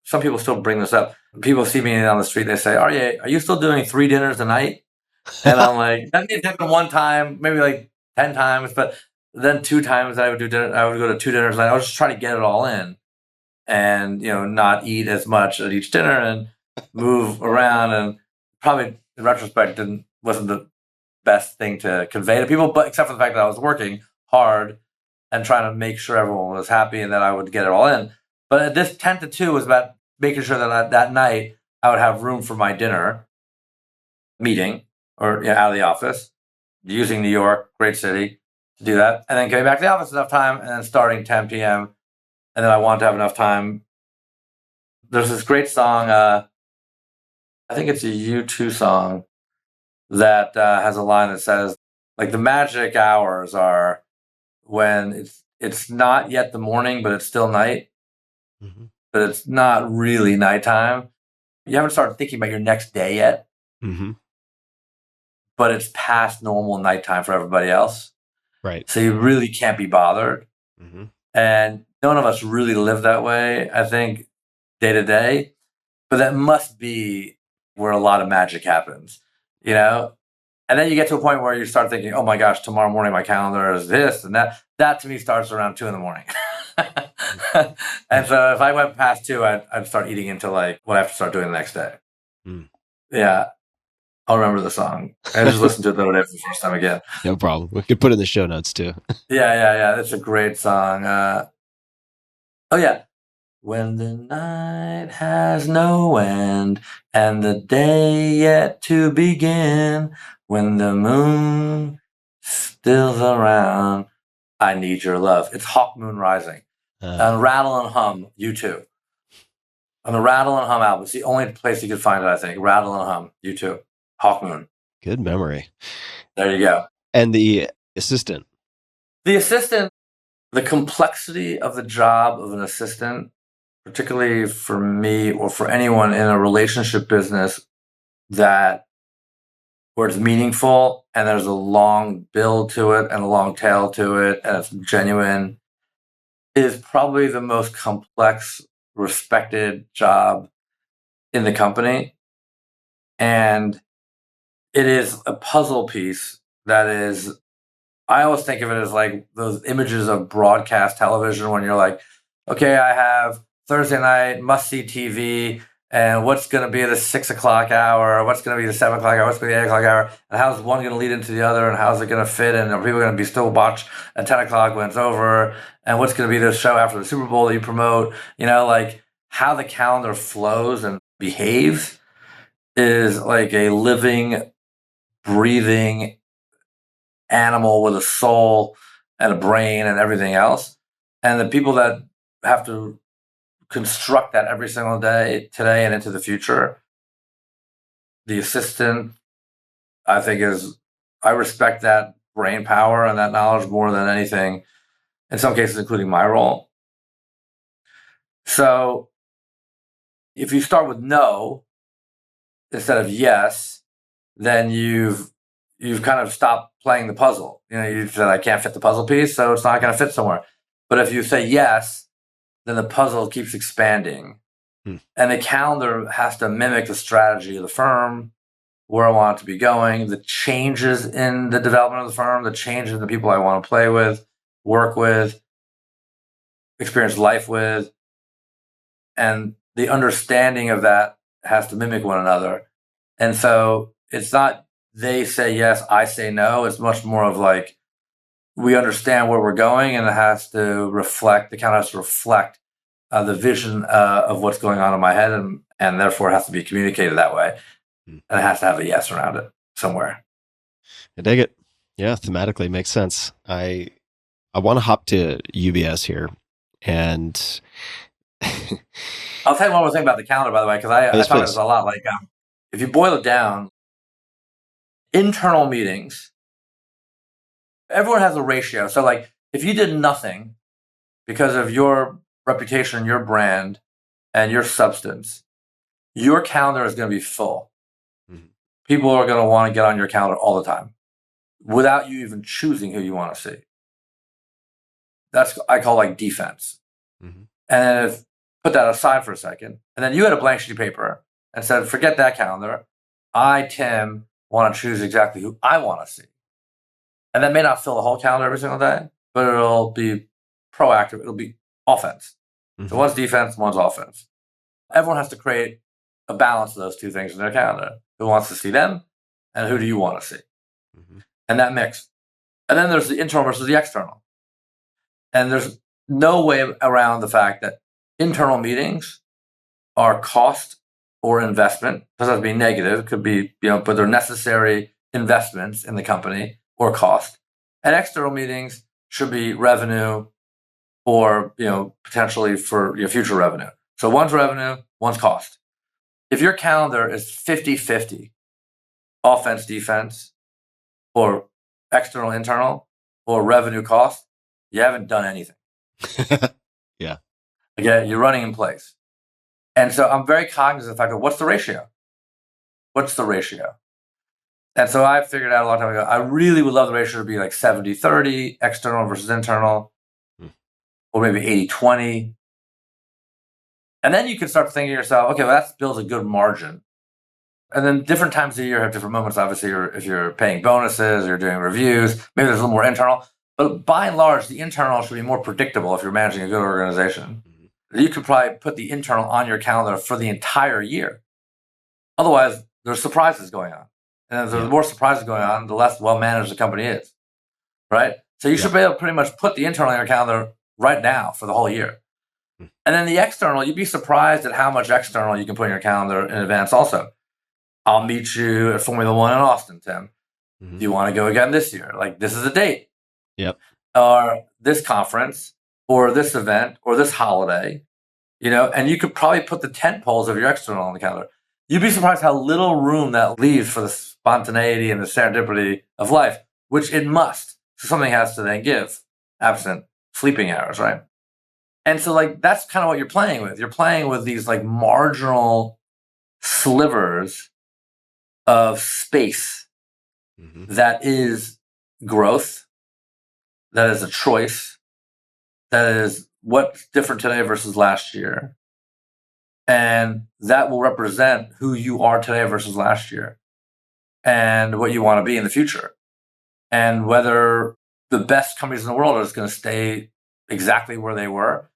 Some people still bring this up. People see me on the street, they say, Aryeh, are you still doing 3 dinners a night? And I'm like, that didn't happen one time, maybe like 10 times, but then 2 times I would do dinner. I would go to 2 dinners a night. I was just trying to get it all in and, not eat as much at each dinner and move around. And probably in retrospect, wasn't the best thing to convey to people, but except for the fact that I was working hard and trying to make sure everyone was happy and that I would get it all in. But this 10 to 2 was about making sure that night I would have room for my dinner meeting or out of the office, using New York, great city, to do that. And then getting back to the office enough time and then starting 10 p.m. And then I want to have enough time. There's this great song, I think it's a U2 song, that has a line that says, like, the magic hours are when it's not yet the morning, but it's still night. Mm-hmm. But it's not really nighttime. You haven't started thinking about your next day yet. Mm-hmm. But it's past normal nighttime for everybody else.
Right.
So you really can't be bothered. Mm-hmm. And none of us really live that way, I think, day to day. But that must be where a lot of magic happens, And then you get to a point where you start thinking, oh my gosh, tomorrow morning my calendar is this and that. That to me starts around 2 a.m. And so if I went past 2, I'd start eating into like what I have to start doing the next day. Mm. Yeah. I'll remember the song. I just listened to it the other day for the first time again.
No problem. We could put it in the show notes too.
Yeah. It's a great song. Oh yeah. When the night has no end and the day yet to begin, when the moon still's around, I need your love. It's Hawk Moon Rising. And Rattle and Hum, U2. On the Rattle and Hum album. It's the only place you could find it, I think. Rattle and Hum, U2. Hawk Moon.
Good memory.
There you go.
And the assistant.
The complexity of the job of an assistant, particularly for me or for anyone in a relationship business where it's meaningful and there's a long build to it and a long tail to it and it's genuine, is probably the most complex, respected job in the company. And it is a puzzle piece that is, I always think of it as like those images of broadcast television when you're like, okay, I have Thursday night, must-see TV, and what's going to be the 6 o'clock hour, what's going to be the 7 o'clock hour, what's going to be the 8 o'clock hour, and how's one going to lead into the other, and how's it going to fit, and are people going to be still watch at 10 o'clock when it's over, and what's going to be the show after the Super Bowl that you promote, like how the calendar flows and behaves is like a living, breathing animal with a soul and a brain and everything else. And the people that have to construct that every single day, today and into the future, the assistant, I think I respect that brain power and that knowledge more than anything, in some cases, including my role. So if you start with no instead of yes, then you've kind of stopped playing the puzzle. You said, I can't fit the puzzle piece, so it's not going to fit somewhere. But if you say yes, then the puzzle keeps expanding. And the calendar has to mimic the strategy of the firm, where I want it to be going, the changes in the development of the firm, the changes in the people I want to play with, work with, experience life with. And the understanding of that has to mimic one another. And so it's not they say yes, I say no. It's much more of like, we understand where we're going, and it has to reflect, the calendar has to reflect the vision of what's going on in my head, and therefore it has to be communicated that way. And it has to have a yes around it somewhere.
I dig it. Yeah, thematically makes sense. I want to hop to UBS here, and
I'll tell you one more thing about the calendar, by the way, because I
yes,
talk about this
please.
a lot. Like, if you boil it down, internal meetings, everyone has a ratio. So, like, if you did nothing because of your reputation, your brand, and your substance, your calendar is going to be full.
Mhm.
People are going to want to get on your calendar all the time without you even choosing who you want to see. That's I call like defense.
Mhm.
And if put that aside for a second, and then you had a blank sheet of paper and said, forget that calendar. I, Tim, want to choose exactly who I want to see. And that may not fill the whole calendar every single day, but it'll be proactive. It'll be offense. So
Mhm.
one's defense, one's offense. Everyone has to create a balance of those two things in their calendar. Who wants to see them, and who do you want to see?
Mhm.
And that mix. And then there's the internal versus the external. And there's no way around the fact that internal meetings are cost or investment. It doesn't have to be negative. It could be, but they're necessary investments in the company or cost. And external meetings should be revenue or, potentially for your future revenue. So one's revenue, one's cost. If your calendar is 50-50, offense, defense, or external, internal, or revenue cost, you haven't done anything.
Yeah.
Again, you're running in place. And so I'm very cognizant of the fact of what's the ratio? What's the ratio? And so I figured out a long time ago, I really would love the ratio to be like 70-30, external versus internal,
Mm.
or maybe 80-20. And then you can start thinking to yourself, okay, well, that builds a good margin. And then different times of the year have different moments. Obviously, if you're paying bonuses, or you're doing reviews, maybe there's a little more internal. But by and large, the internal should be more predictable if you're managing a good organization.
Mhm.
You could probably put the internal on your calendar for the entire year. Otherwise, there's surprises going on. And if there's
Yeah.
more surprises going on, the less well-managed the company is, right? So you
Yep.
should be able to pretty much put the internal on your calendar right now for the whole year.
Mm.
And then the external, you'd be surprised at how much external you can put in your calendar in advance also. I'll meet you at Formula One in Austin, Tim.
Mhm.
Do you want to go again this year? Like, this is a date.
Yep.
Or this conference, or this event, or this holiday, and you could probably put the tent poles of your external on the calendar. You'd be surprised how little room that leaves for the spontaneity and the serendipity of life, which it must. So something has to then give, absent sleeping hours, right? And so, like, that's kind of what you're playing with. You're playing with these, like, marginal slivers of space
Mhm.
that is growth, that is a choice, that is what's different today versus last year. And that will represent who you are today versus last year and what you want to be in the future. And whether the best companies in the world are just going to stay exactly where they were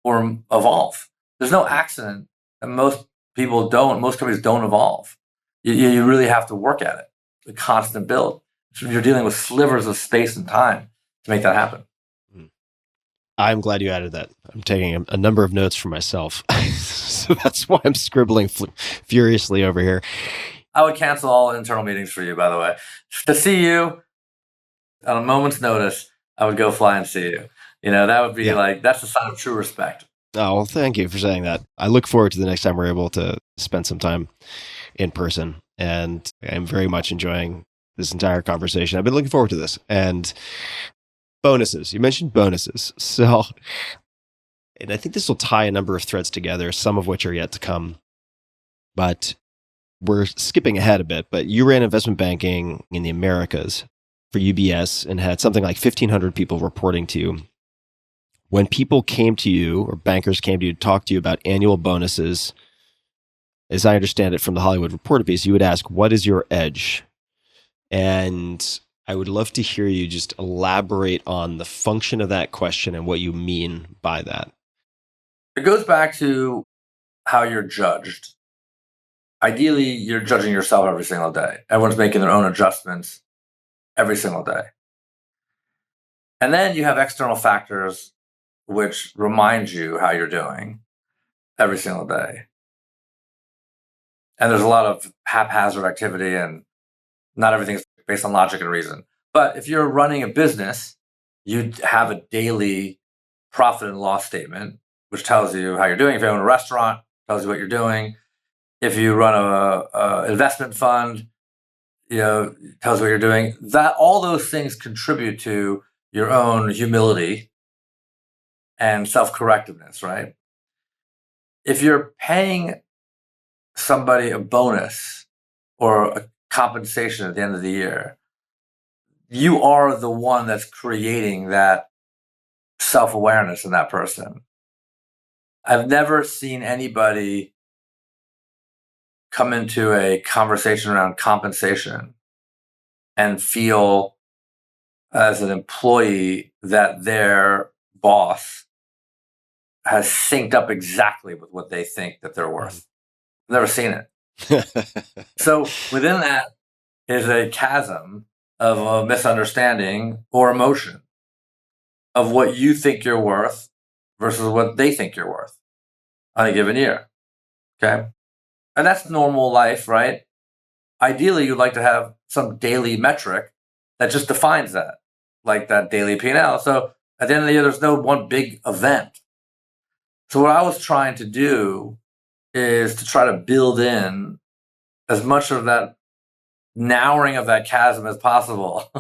or evolve. There's no accident that most companies don't evolve. You really have to work at it, a constant build. So you're dealing with slivers of space and time to make that happen.
Mm. I'm glad you added that. I'm taking a number of notes for myself. So that's why I'm scribbling furiously over here.
I would cancel all internal meetings for you, by the way. To see you on a moment's notice, I would go fly and see you. That would be
Yeah.
that's a sign of true respect.
Oh, well, thank you for saying that. I look forward to the next time we're able to spend some time in person. And I'm very much enjoying this entire conversation. I've been looking forward to this. And bonuses. You mentioned bonuses. So, and I think this will tie a number of threads together, some of which are yet to come. But we're skipping ahead a bit. But you ran investment banking in the Americas for UBS and had something like 1,500 people reporting to you. When people came to you or bankers came to you to talk to you about annual bonuses, as I understand it from the Hollywood Reporter piece, you would ask, what is your edge? And I would love to hear you just elaborate on the function of that question and what you mean by that.
It goes back to how you're judged. Ideally, you're judging yourself every single day. Everyone's making their own adjustments every single day. And then you have external factors which remind you how you're doing every single day. And there's a lot of haphazard activity, and not everything's based on logic and reason. But if you're running a business, you have a daily profit and loss statement, which tells you how you're doing. If you own a restaurant, it tells you what you're doing. If you run a investment fund, it tells you what you're doing. That all those things contribute to your own humility and self-correctiveness, right? If you're paying somebody a bonus or a compensation at the end of the year, you are the one that's creating that self-awareness in that person. I've never seen anybody come into a conversation around compensation and feel as an employee that their boss has synced up exactly with what they think that they're worth. I've never seen it. So within that is a chasm of a misunderstanding or emotion of what you think you're worth versus what they think you're worth on a given year. Okay. And that's normal life, right? Ideally, you'd like to have some daily metric that just defines that, like that daily P&L. So at the end of the year, there's no one big event. So what I was trying to do is to try to build in as much of that narrowing of that chasm as possible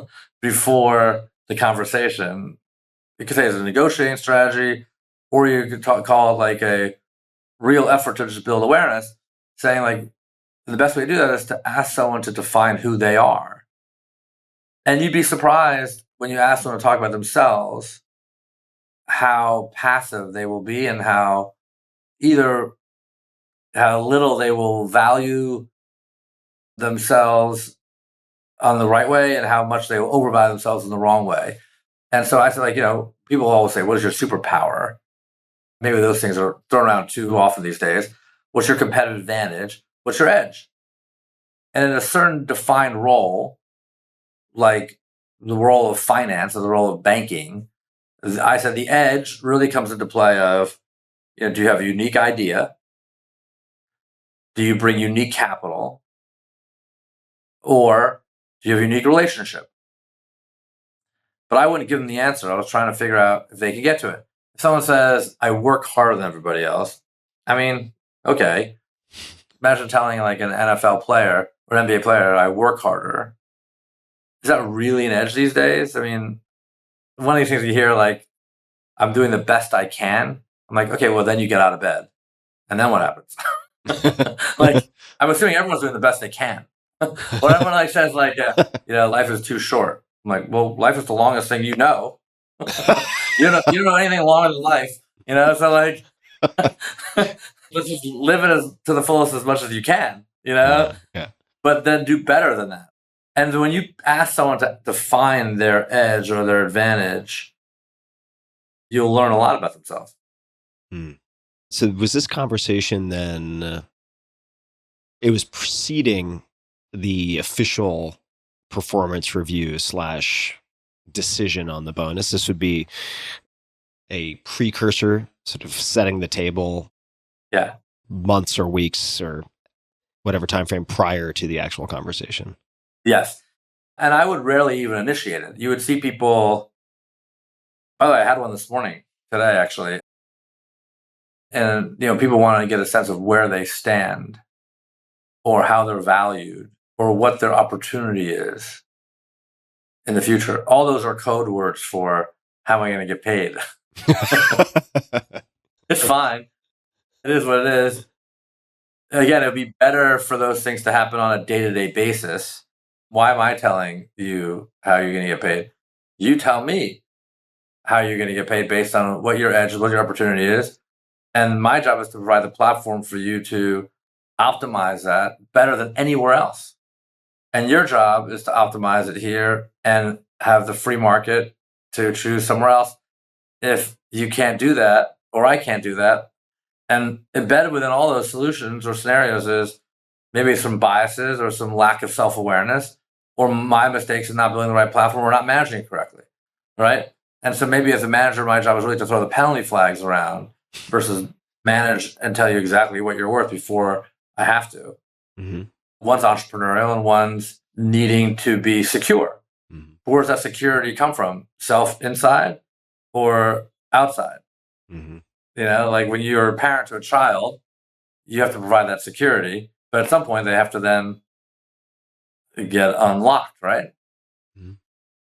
before the conversation. You could say it's a negotiating strategy, or you could call it like a real effort to just build awareness, saying like the best way to do that is to ask someone to define who they are. And you'd be surprised when you ask them to talk about themselves, how passive they will be and how little they will value themselves on the right way and how much they will overvalue themselves in the wrong way. And so I said, like, people always say, what is your superpower? Maybe those things are thrown around too often these days. What's your competitive advantage? What's your edge? And in a certain defined role, like the role of finance or the role of banking, I said the edge really comes into play of, do you have a unique idea? Do you bring unique capital? Or do you have a unique relationship? But I wouldn't give them the answer. I was trying to figure out if they could get to it. If someone says, I work harder than everybody else, I mean, okay. Imagine telling like an NFL player or an NBA player, I work harder. Is that really an edge these days? I mean, one of these things you hear, like, I'm doing the best I can. I'm like, okay, well, then you get out of bed. And then what happens? Like, I'm assuming everyone's doing the best they can. Or everyone like says, like, life is too short. I'm like, well, life is the longest thing you know. You don't know anything longer than life, So like, let's just live it to the fullest as much as you can,
Yeah.
But then do better than that. And when you ask someone to define their edge or their advantage, you'll learn a lot about themselves.
So was this conversation then? It was preceding the official performance review / decision on the bonus. This would be a precursor, sort of setting the table.
Yeah.
Months or weeks or whatever time frame prior to the actual conversation.
Yes. And I would rarely even initiate it. You would see people. By the way, I had one this morning, today, actually. And, people want to get a sense of where they stand or how they're valued or what their opportunity is in the future. All those are code words for how am I going to get paid? It's fine. It is what it is. Again, it would be better for those things to happen on a day-to-day basis. Why am I telling you how you're going to get paid? You tell me how you're going to get paid based on what your edge is, what your opportunity is. And my job is to provide the platform for you to optimize that better than anywhere else. And your job is to optimize it here and have the free market to choose somewhere else. If you can't do that, or I can't do that, and embedded within all those solutions or scenarios is maybe some biases or some lack of self-awareness or my mistakes in not building the right platform or not managing it correctly, right? And so maybe as a manager, my job is really to throw the penalty flags around versus manage and tell you exactly what you're worth before I have to.
Mm-hmm.
One's entrepreneurial and one's needing to be secure.
Mhm.
Where does that security come from? Self inside or outside?
Mhm.
Like when you're a parent to a child, you have to provide that security, but at some point they have to then get unlocked, right?
Mhm.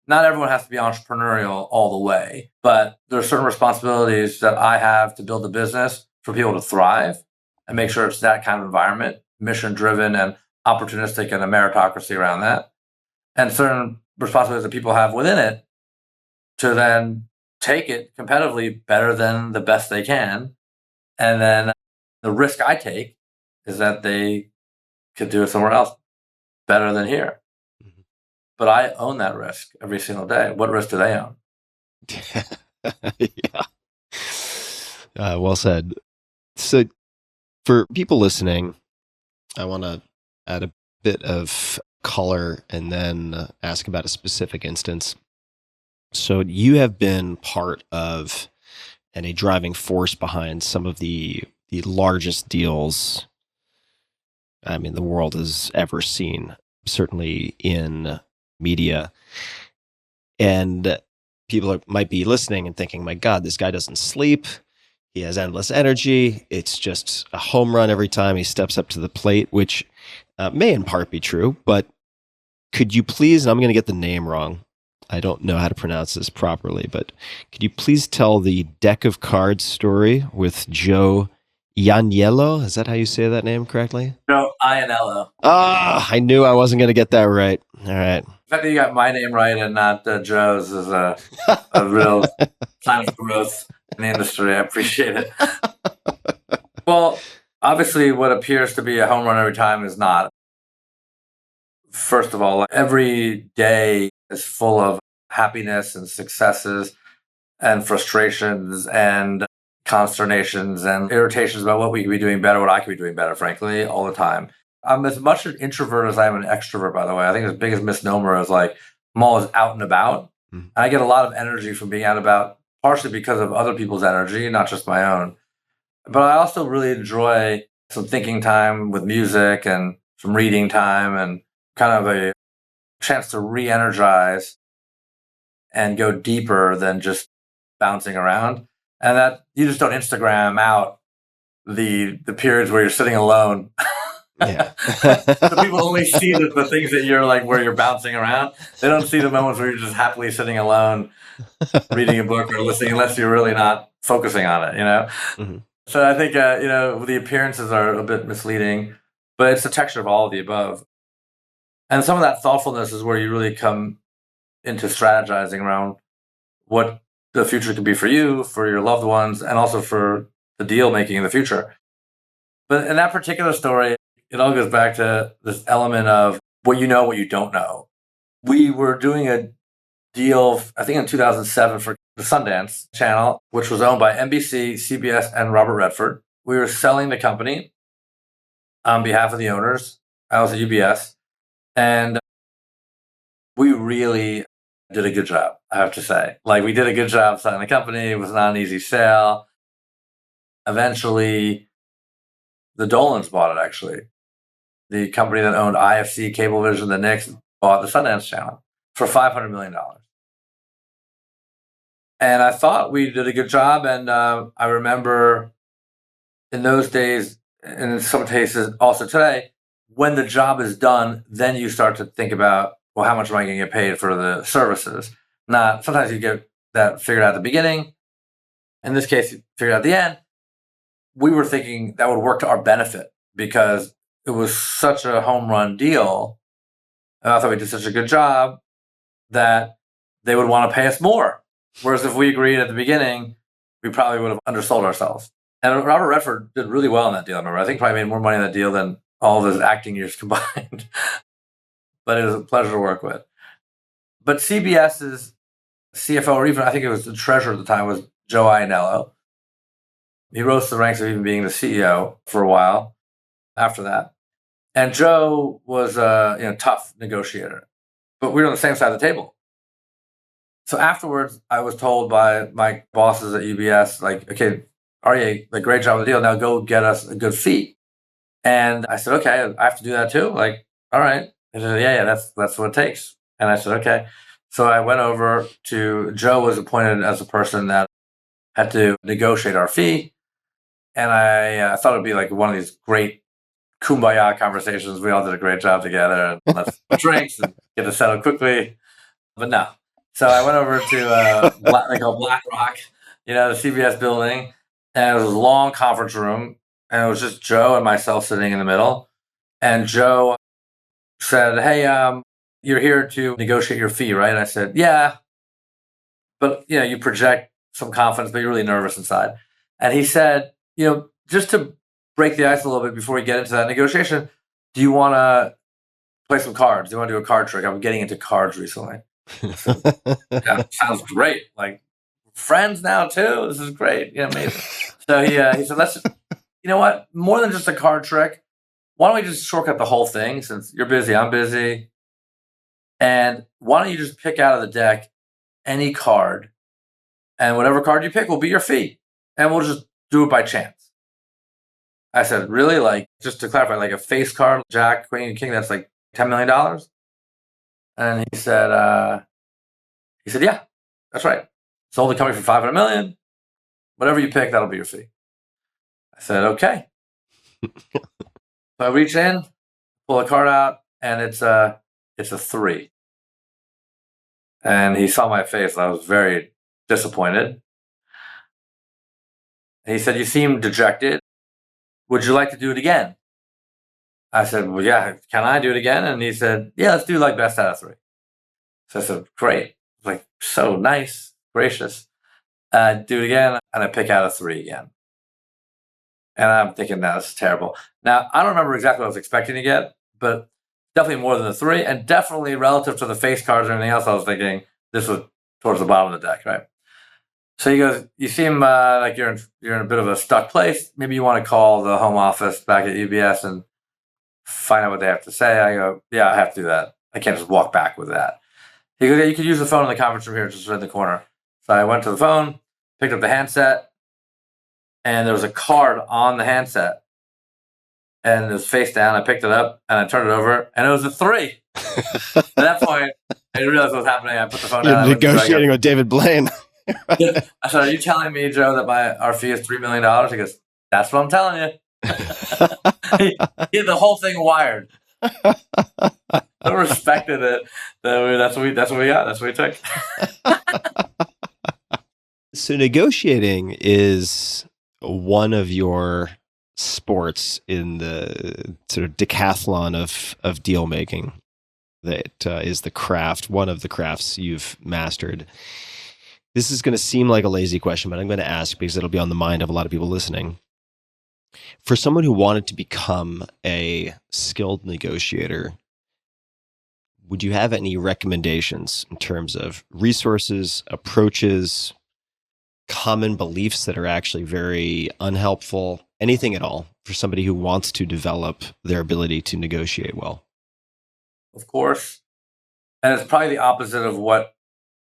Not everyone has to be entrepreneurial all the way, but there are certain responsibilities that I have to build a business for people to thrive and make sure it's that kind of environment, mission driven and opportunistic, and a meritocracy around that. And certain responsibilities that people have within it to then take it competitively better than the best they can. And then the risk I take is that they could do it somewhere else better than here.
Mhm.
But I own that risk every single day. What risk do they own?
Yeah. Well said. So, for people listening, I want to add a bit of color and then ask about a specific instance. So, you have been part of and a driving force behind some of the largest deals the world has ever seen, certainly in media. And people might be listening and thinking, my God, this guy doesn't sleep. He has endless energy. It's just a home run every time he steps up to the plate, which may in part be true. But could you please, and I'm going to get the name wrong. I don't know how to pronounce this properly, but could you please tell the deck of cards story with Joe Ianniello? Is that how you say that name correctly?
Joe Ianniello.
Ah, I knew I wasn't going to get that right. All right.
The fact that you got my name right and not Joe's is a real sign of growth in the industry. I appreciate it. Well, obviously, what appears to be a home run every time is not. First of all, every day is full of happiness and successes and frustrations and consternations and irritations about what we could be doing better, what I could be doing better, frankly, all the time. I'm as much an introvert as I am an extrovert, by the way. I think the biggest misnomer is like I'm always out and about.
Mhm.
I get a lot of energy from being out and about, partially because of other people's energy, not just my own. But I also really enjoy some thinking time with music and some reading time and kind of a chance to re-energize and go deeper than just bouncing around. And that you just don't Instagram out the periods where you're sitting alone.
Yeah.
So people only see the things that you're like where you're bouncing around. They don't see the moments where you're just happily sitting alone, reading a book or listening, unless you're really not focusing on it.
Mhm.
So I think the appearances are a bit misleading, but it's the texture of all of the above. And some of that thoughtfulness is where you really come into strategizing around what the future could be for you, for your loved ones, and also for the deal making in the future. But in that particular story, it all goes back to this element of what you know, what you don't know. We were doing a deal, I think in 2007 for the Sundance Channel, which was owned by NBC, CBS, and Robert Redford. We were selling the company on behalf of the owners. I was at UBS. And we really did a good job, I have to say. Like, we did a good job selling the company. It was not an easy sale. Eventually, the Dolans bought it, actually. The company that owned IFC, Cablevision, the Knicks, bought the Sundance Channel for $500 million. And I thought we did a good job. And I remember in those days, and in some cases also today, when the job is done, then you start to think about, well, how much am I going to get paid for the services? Not sometimes you get that figured out at the beginning. In this case, you figured out at the end. We were thinking that would work to our benefit because it was such a home run deal. And I thought we did such a good job that they would want to pay us more. Whereas if we agreed at the beginning, we probably would have undersold ourselves. And Robert Redford did really well in that deal. I remember, I think probably made more money in that deal than all of his acting years combined. But it was a pleasure to work with. But CBS's CFO, or even I think it was the treasurer at the time, was Joe Ianniello. He rose to the ranks of even being the CEO for a while after that. And Joe was a tough negotiator, but we were on the same side of the table. So afterwards, I was told by my bosses at UBS, like, okay, Aryeh, like, great job with the deal. Now go get us a good fee. And I said, okay, I have to do that too. Like, all right. He said, yeah, that's what it takes. And I said, okay. So I went over to Joe was appointed as the person that had to negotiate our fee. And I thought it'd be like one of these great kumbaya conversations. We all did a great job together, and let's drinks and get to settle quickly. But no. So I went over to they call Black Rock, the CBS building, and it was a long conference room, and it was just Joe and myself sitting in the middle. And Joe said, "Hey, you're here to negotiate your fee, right?" And I said, "Yeah, but you project some confidence, but you're really nervous inside." And he said, just to break the ice a little bit before we get into that negotiation, do you want to play some cards? Do you want to do a card trick? I'm getting into cards recently. Yeah, sounds great. Like friends now too. This is great. Yeah, amazing. So he said, let's. You know what? More than just a card trick, why don't we just shortcut the whole thing? Since you're busy, I'm busy, and why don't you just pick out of the deck any card, and whatever card you pick will be your fee, and we'll just do it by chance. I said, really? Like, just to clarify, like a face card, Jack, Queen, King, that's like $10 million? And he said, yeah, that's right. It's only coming for 500 million. Whatever you pick, that'll be your fee. I said, okay. So I reach in, pull a card out, and it's a 3. And he saw my face, and I was very disappointed. And he said, you seem dejected. Would you like to do it again? I said, well, yeah, can I do it again? And he said, yeah, let's do like best out of 3. So I said, great. Like, so nice, gracious. Do it again, and I pick out a 3 again. And I'm thinking, that's terrible. Now, I don't remember exactly what I was expecting to get, but definitely more than a 3, and definitely relative to the face cards and everything else, I was thinking this was towards the bottom of the deck, right? So he goes, you seem like you're in a bit of a stuck place. Maybe you want to call the home office back at UBS and find out what they have to say. I go, yeah, I have to do that. I can't just walk back with that. He goes, yeah, you could use the phone in the conference room here, just right in the corner. So I went to the phone, picked up the handset, and there was a card on the handset. And it was face down. I picked it up, and I turned it over, and it was a 3. At that point, I didn't realize what was happening. I put the phone down.
You're negotiating with David Blaine.
I said, are you telling me, Joe, that our fee is $3 million? He goes, that's what I'm telling you. he had the whole thing wired. I respected it. That's what we got. That's what we took.
So negotiating is one of your sports in the sort of decathlon of deal making. That is the craft, one of the crafts you've mastered. This is going to seem like a lazy question, but I'm going to ask because it'll be on the mind of a lot of people listening. For someone who wanted to become a skilled negotiator, would you have any recommendations in terms of resources, approaches, common beliefs that are actually very unhelpful, anything at all for somebody who wants to develop their ability to negotiate well?
Of course. And it's probably the opposite of what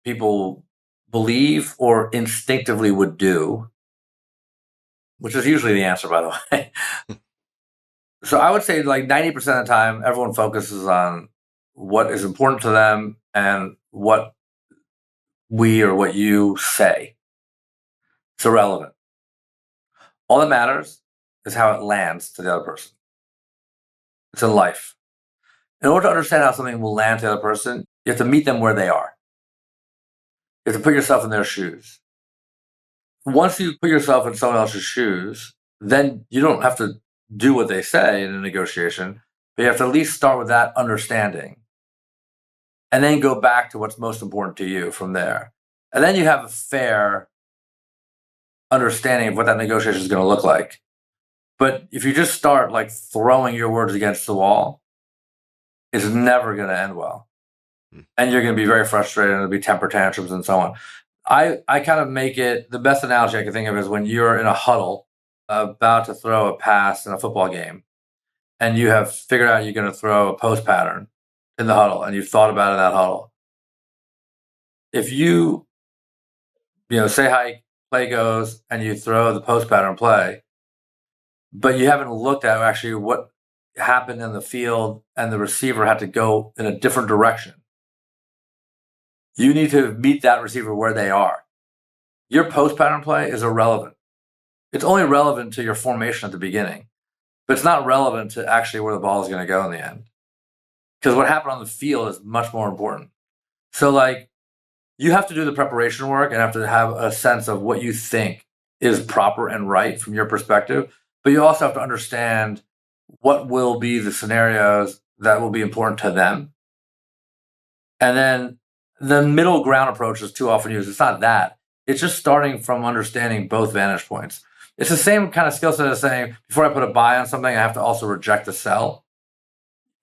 people believe or instinctively would do, which is usually the answer, by the way. So I would say like 90% of the time, everyone focuses on what is important to them and what we or what you say. It's irrelevant. All that matters is how it lands to the other person. It's in life. In order to understand how something will land to the other person, you have to meet them where they are. You have to put yourself in their shoes. Once you put yourself in someone else's shoes, then you don't have to do what they say in a negotiation, but you have to at least start with that understanding and then go back to what's most important to you from there. And then you have a fair understanding of what that negotiation is going to look like. But if you just start like throwing your words against the wall, it's never going to end well. And you're going to be very frustrated, and there'll be temper tantrums and so on. I kind of make it, the best analogy I can think of is when you're in a huddle about to throw a pass in a football game, and you have figured out you're going to throw a post pattern in the huddle, and you've thought about it in that huddle. If you say how play goes, and you throw the post pattern play, but you haven't looked at actually what happened in the field and the receiver had to go in a different direction, you need to meet that receiver where they are. Your post-pattern play is irrelevant. It's only relevant to your formation at the beginning, but it's not relevant to actually where the ball is going to go in the end. Because what happened on the field is much more important. So, like, you have to do the preparation work and have to have a sense of what you think is proper and right from your perspective. But you also have to understand what will be the scenarios that will be important to them. And then the middle ground approach is too often used. It's not that. It's just starting from understanding both vantage points. It's the same kind of skill set as saying, before I put a buy on something, I have to also reject the sell.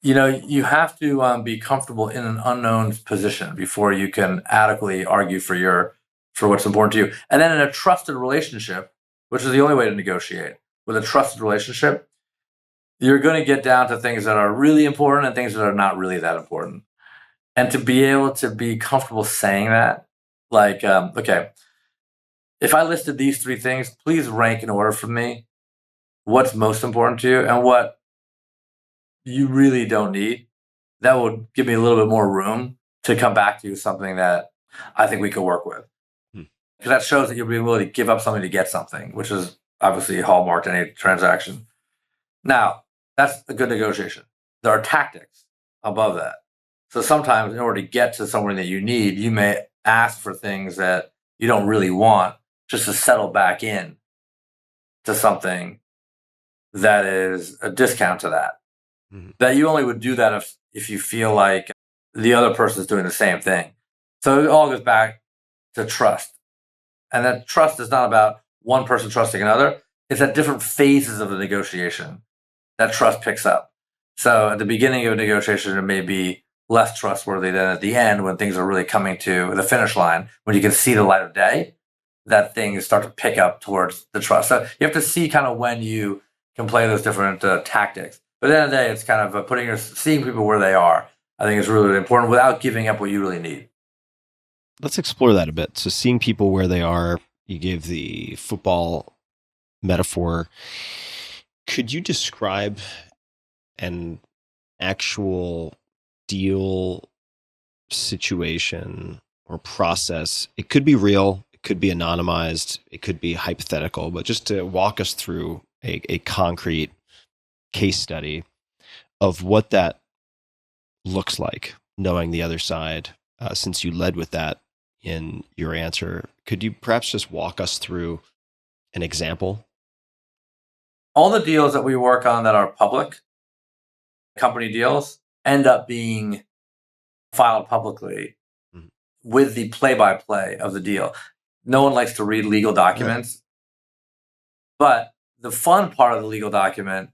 You have to be comfortable in an unknown position before you can adequately argue for what's important to you. And then in a trusted relationship, which is the only way to negotiate, with a trusted relationship, you're going to get down to things that are really important and things that are not really that important. And to be able to be comfortable saying that, like, okay, if I listed these three things, please rank in order for me what's most important to you and what you really don't need. That would give me a little bit more room to come back to you with something that I think we could work with. Because that shows that you'll be willing to give up something to get something, which is obviously hallmark to any transaction. Now, that's a good negotiation. There are tactics above that. So sometimes in order to get to something that you need, you may ask for things that you don't really want just to settle back in to something that is a discount to that. Mm-hmm. That you only would do that if you feel like the other person is doing the same thing. So it all goes back to trust. And that trust is not about one person trusting another. It's at different phases of the negotiation that trust picks up. So at the beginning of a negotiation, it may be less trustworthy than at the end when things are really coming to the finish line, when you can see the light of day, that things start to pick up towards the trust. So you have to see kind of when you can play those different tactics. But at the end of the day, it's kind of seeing people where they are, I think is really, really important without giving up what you really need.
Let's explore that a bit. So seeing people where they are, you gave the football metaphor. Could you describe an actual deal situation or process? It could be real, it could be anonymized, it could be hypothetical, but just to walk us through a concrete case study of what that looks like, knowing the other side, since you led with that in your answer. Could you perhaps just walk us through an example?
All the deals that we work on that are public, company deals, end up being filed publicly with the play-by-play of the deal. No one likes to read legal documents, but the fun part of the legal document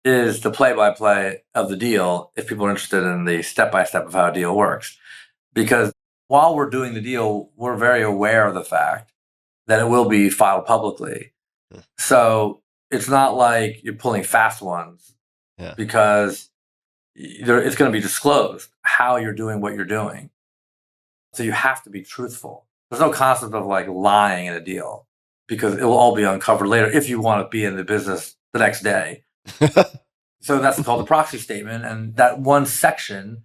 is the play-by-play of the deal if people are interested in the step-by-step of how a deal works. Because while we're doing the deal, we're very aware of the fact that it will be filed publicly. So it's not like you're pulling fast ones because it's going to be disclosed how you're doing what you're doing. So you have to be truthful. There's no concept of like lying in a deal because it will all be uncovered later if you want to be in the business the next day. So that's called the proxy statement. And that one section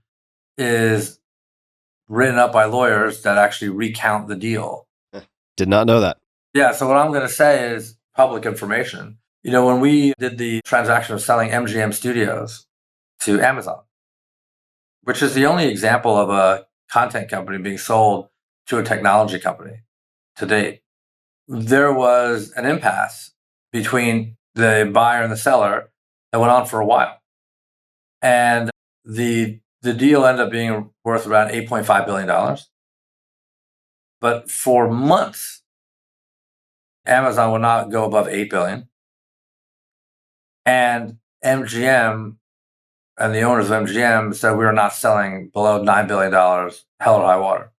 is written up by lawyers that actually recount the deal.
Did not know that.
Yeah. So what I'm going to say is public information. When we did the transaction of selling MGM Studios to Amazon, which is the only example of a content company being sold to a technology company to date, there was an impasse between the buyer and the seller that went on for a while. And the deal ended up being worth around $8.5 billion. But for months, Amazon would not go above $8 billion. And MGM and the owners of MGM said we were not selling below $9 billion, hell or high water.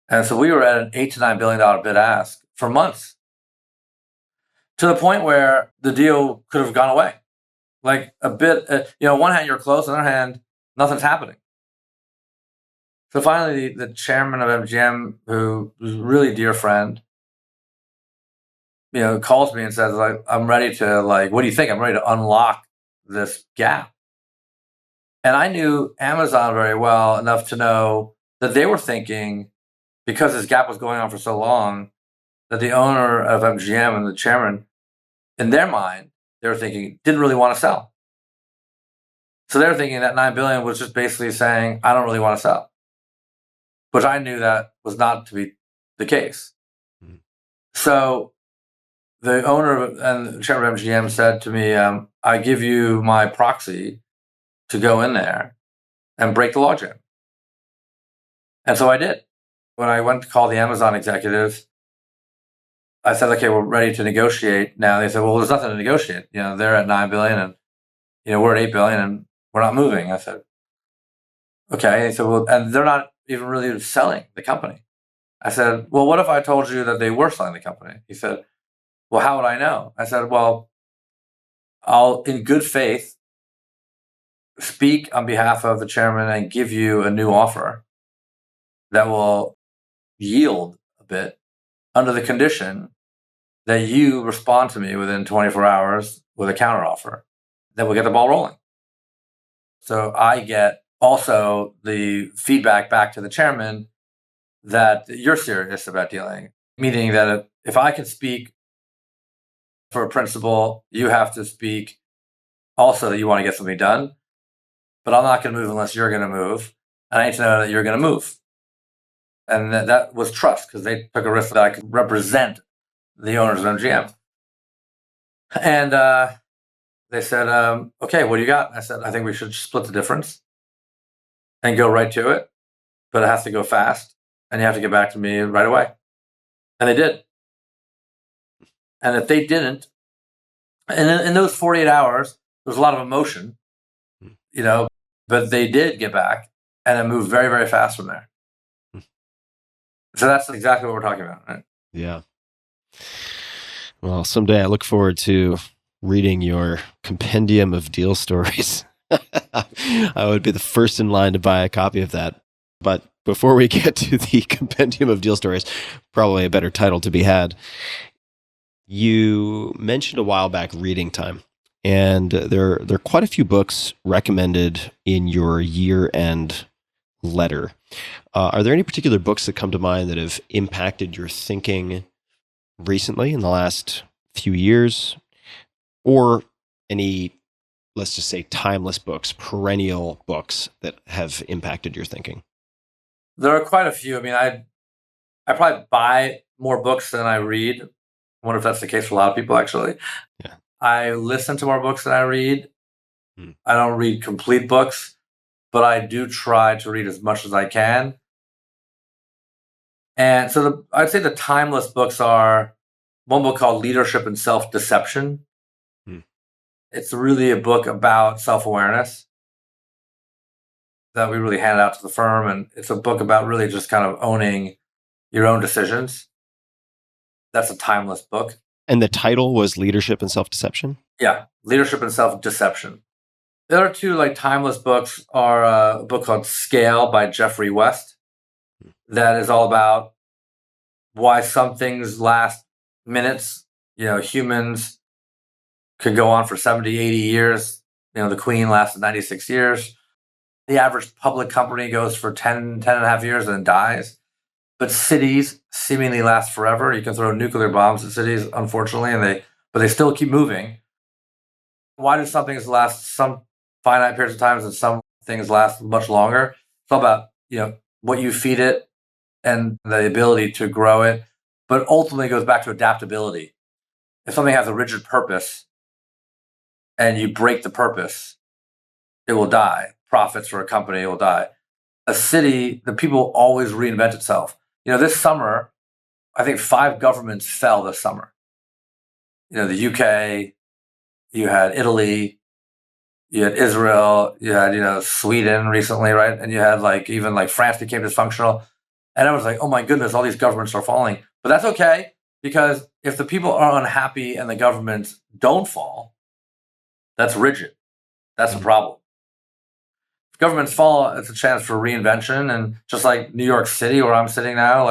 And so we were at an $8 to $9 billion bid ask for months, to the point where the deal could have gone away. Like a bit, on one hand, you're close, on the other hand, nothing's happening. So finally, the chairman of MGM, who was a really dear friend, calls me and says, like, I'm ready to, what do you think? I'm ready to unlock this gap. And I knew Amazon very well enough to know that they were thinking, because this gap was going on for so long, that the owner of MGM and the chairman, in their mind, they were thinking, didn't really want to sell. So they were thinking that $9 billion was just basically saying, I don't really want to sell, which I knew that was not to be the case. Mm-hmm. So the owner and the chairman of MGM said to me, I give you my proxy to go in there and break the logjam. And so I did. When I went to call the Amazon executives, I said, okay, we're ready to negotiate now. They said, well, there's nothing to negotiate. They're at $9 billion and, we're at $8 billion and we're not moving. I said, okay. They said, well, and they're not even really selling the company. I said, well, what if I told you that they were selling the company? He said, well, how would I know? I said, well, I'll, in good faith, speak on behalf of the chairman and give you a new offer that will yield a bit under the condition that you respond to me within 24 hours with a counteroffer. Then we'll get the ball rolling. So I get also the feedback back to the chairman that you're serious about dealing, meaning that if I can speak for a principle, you have to speak also that you want to get something done. But I'm not going to move unless you're going to move. And I need to know that you're going to move. And that was trust, because they took a risk that I could represent the owners of MGM. And they said, okay, what do you got? I said, I think we should split the difference and go right to it. But it has to go fast. And you have to get back to me right away. And they did. And if they didn't, and in those 48 hours, there was a lot of emotion, but they did get back and it moved very, very fast from there. So that's exactly what we're talking about, right?
Yeah. Well, someday I look forward to reading your compendium of deal stories. I would be the first in line to buy a copy of that. But before we get to the compendium of deal stories, probably a better title to be had, you mentioned a while back reading time. And there are quite a few books recommended in your year-end letter. Are there any particular books that come to mind that have impacted your thinking recently in the last few years? Or any, let's just say, timeless books, perennial books that have impacted your thinking?
There are quite a few. I mean, I probably buy more books than I read. I wonder if that's the case for a lot of people, actually. Yeah. I listen to more books than I read. I don't read complete books, but I do try to read as much as I can. And so I'd say the timeless books are one book called Leadership and Self-Deception. It's really a book about self-awareness that we really handed out to the firm. And it's a book about really just kind of owning your own decisions. That's a timeless book.
And the title was Leadership and Self-Deception?
Yeah, Leadership and Self-Deception. The other two timeless books are a book called Scale by Jeffrey West. That is all about why some things last minutes. Humans could go on for 70, 80 years. The Queen lasted 96 years. The average public company goes for 10 and a half years and then dies. But cities seemingly last forever. You can throw nuclear bombs at cities, unfortunately, but they still keep moving. Why do some things last some finite periods of time and some things last much longer? It's all about, what you feed it and the ability to grow it. But ultimately it goes back to adaptability. If something has a rigid purpose and you break the purpose, it will die. Profits for a company will die. A city, the people always reinvent itself. This summer, I think 5 governments fell this summer. The UK, you had Italy, you had Israel, you had, Sweden recently, right? And you had even France became dysfunctional. And I was like, oh my goodness, all these governments are falling. But that's okay, because if the people are unhappy and the governments don't fall, that's rigid. That's the problem. If governments fall, it's a chance for reinvention. And just like New York City, where I'm sitting now,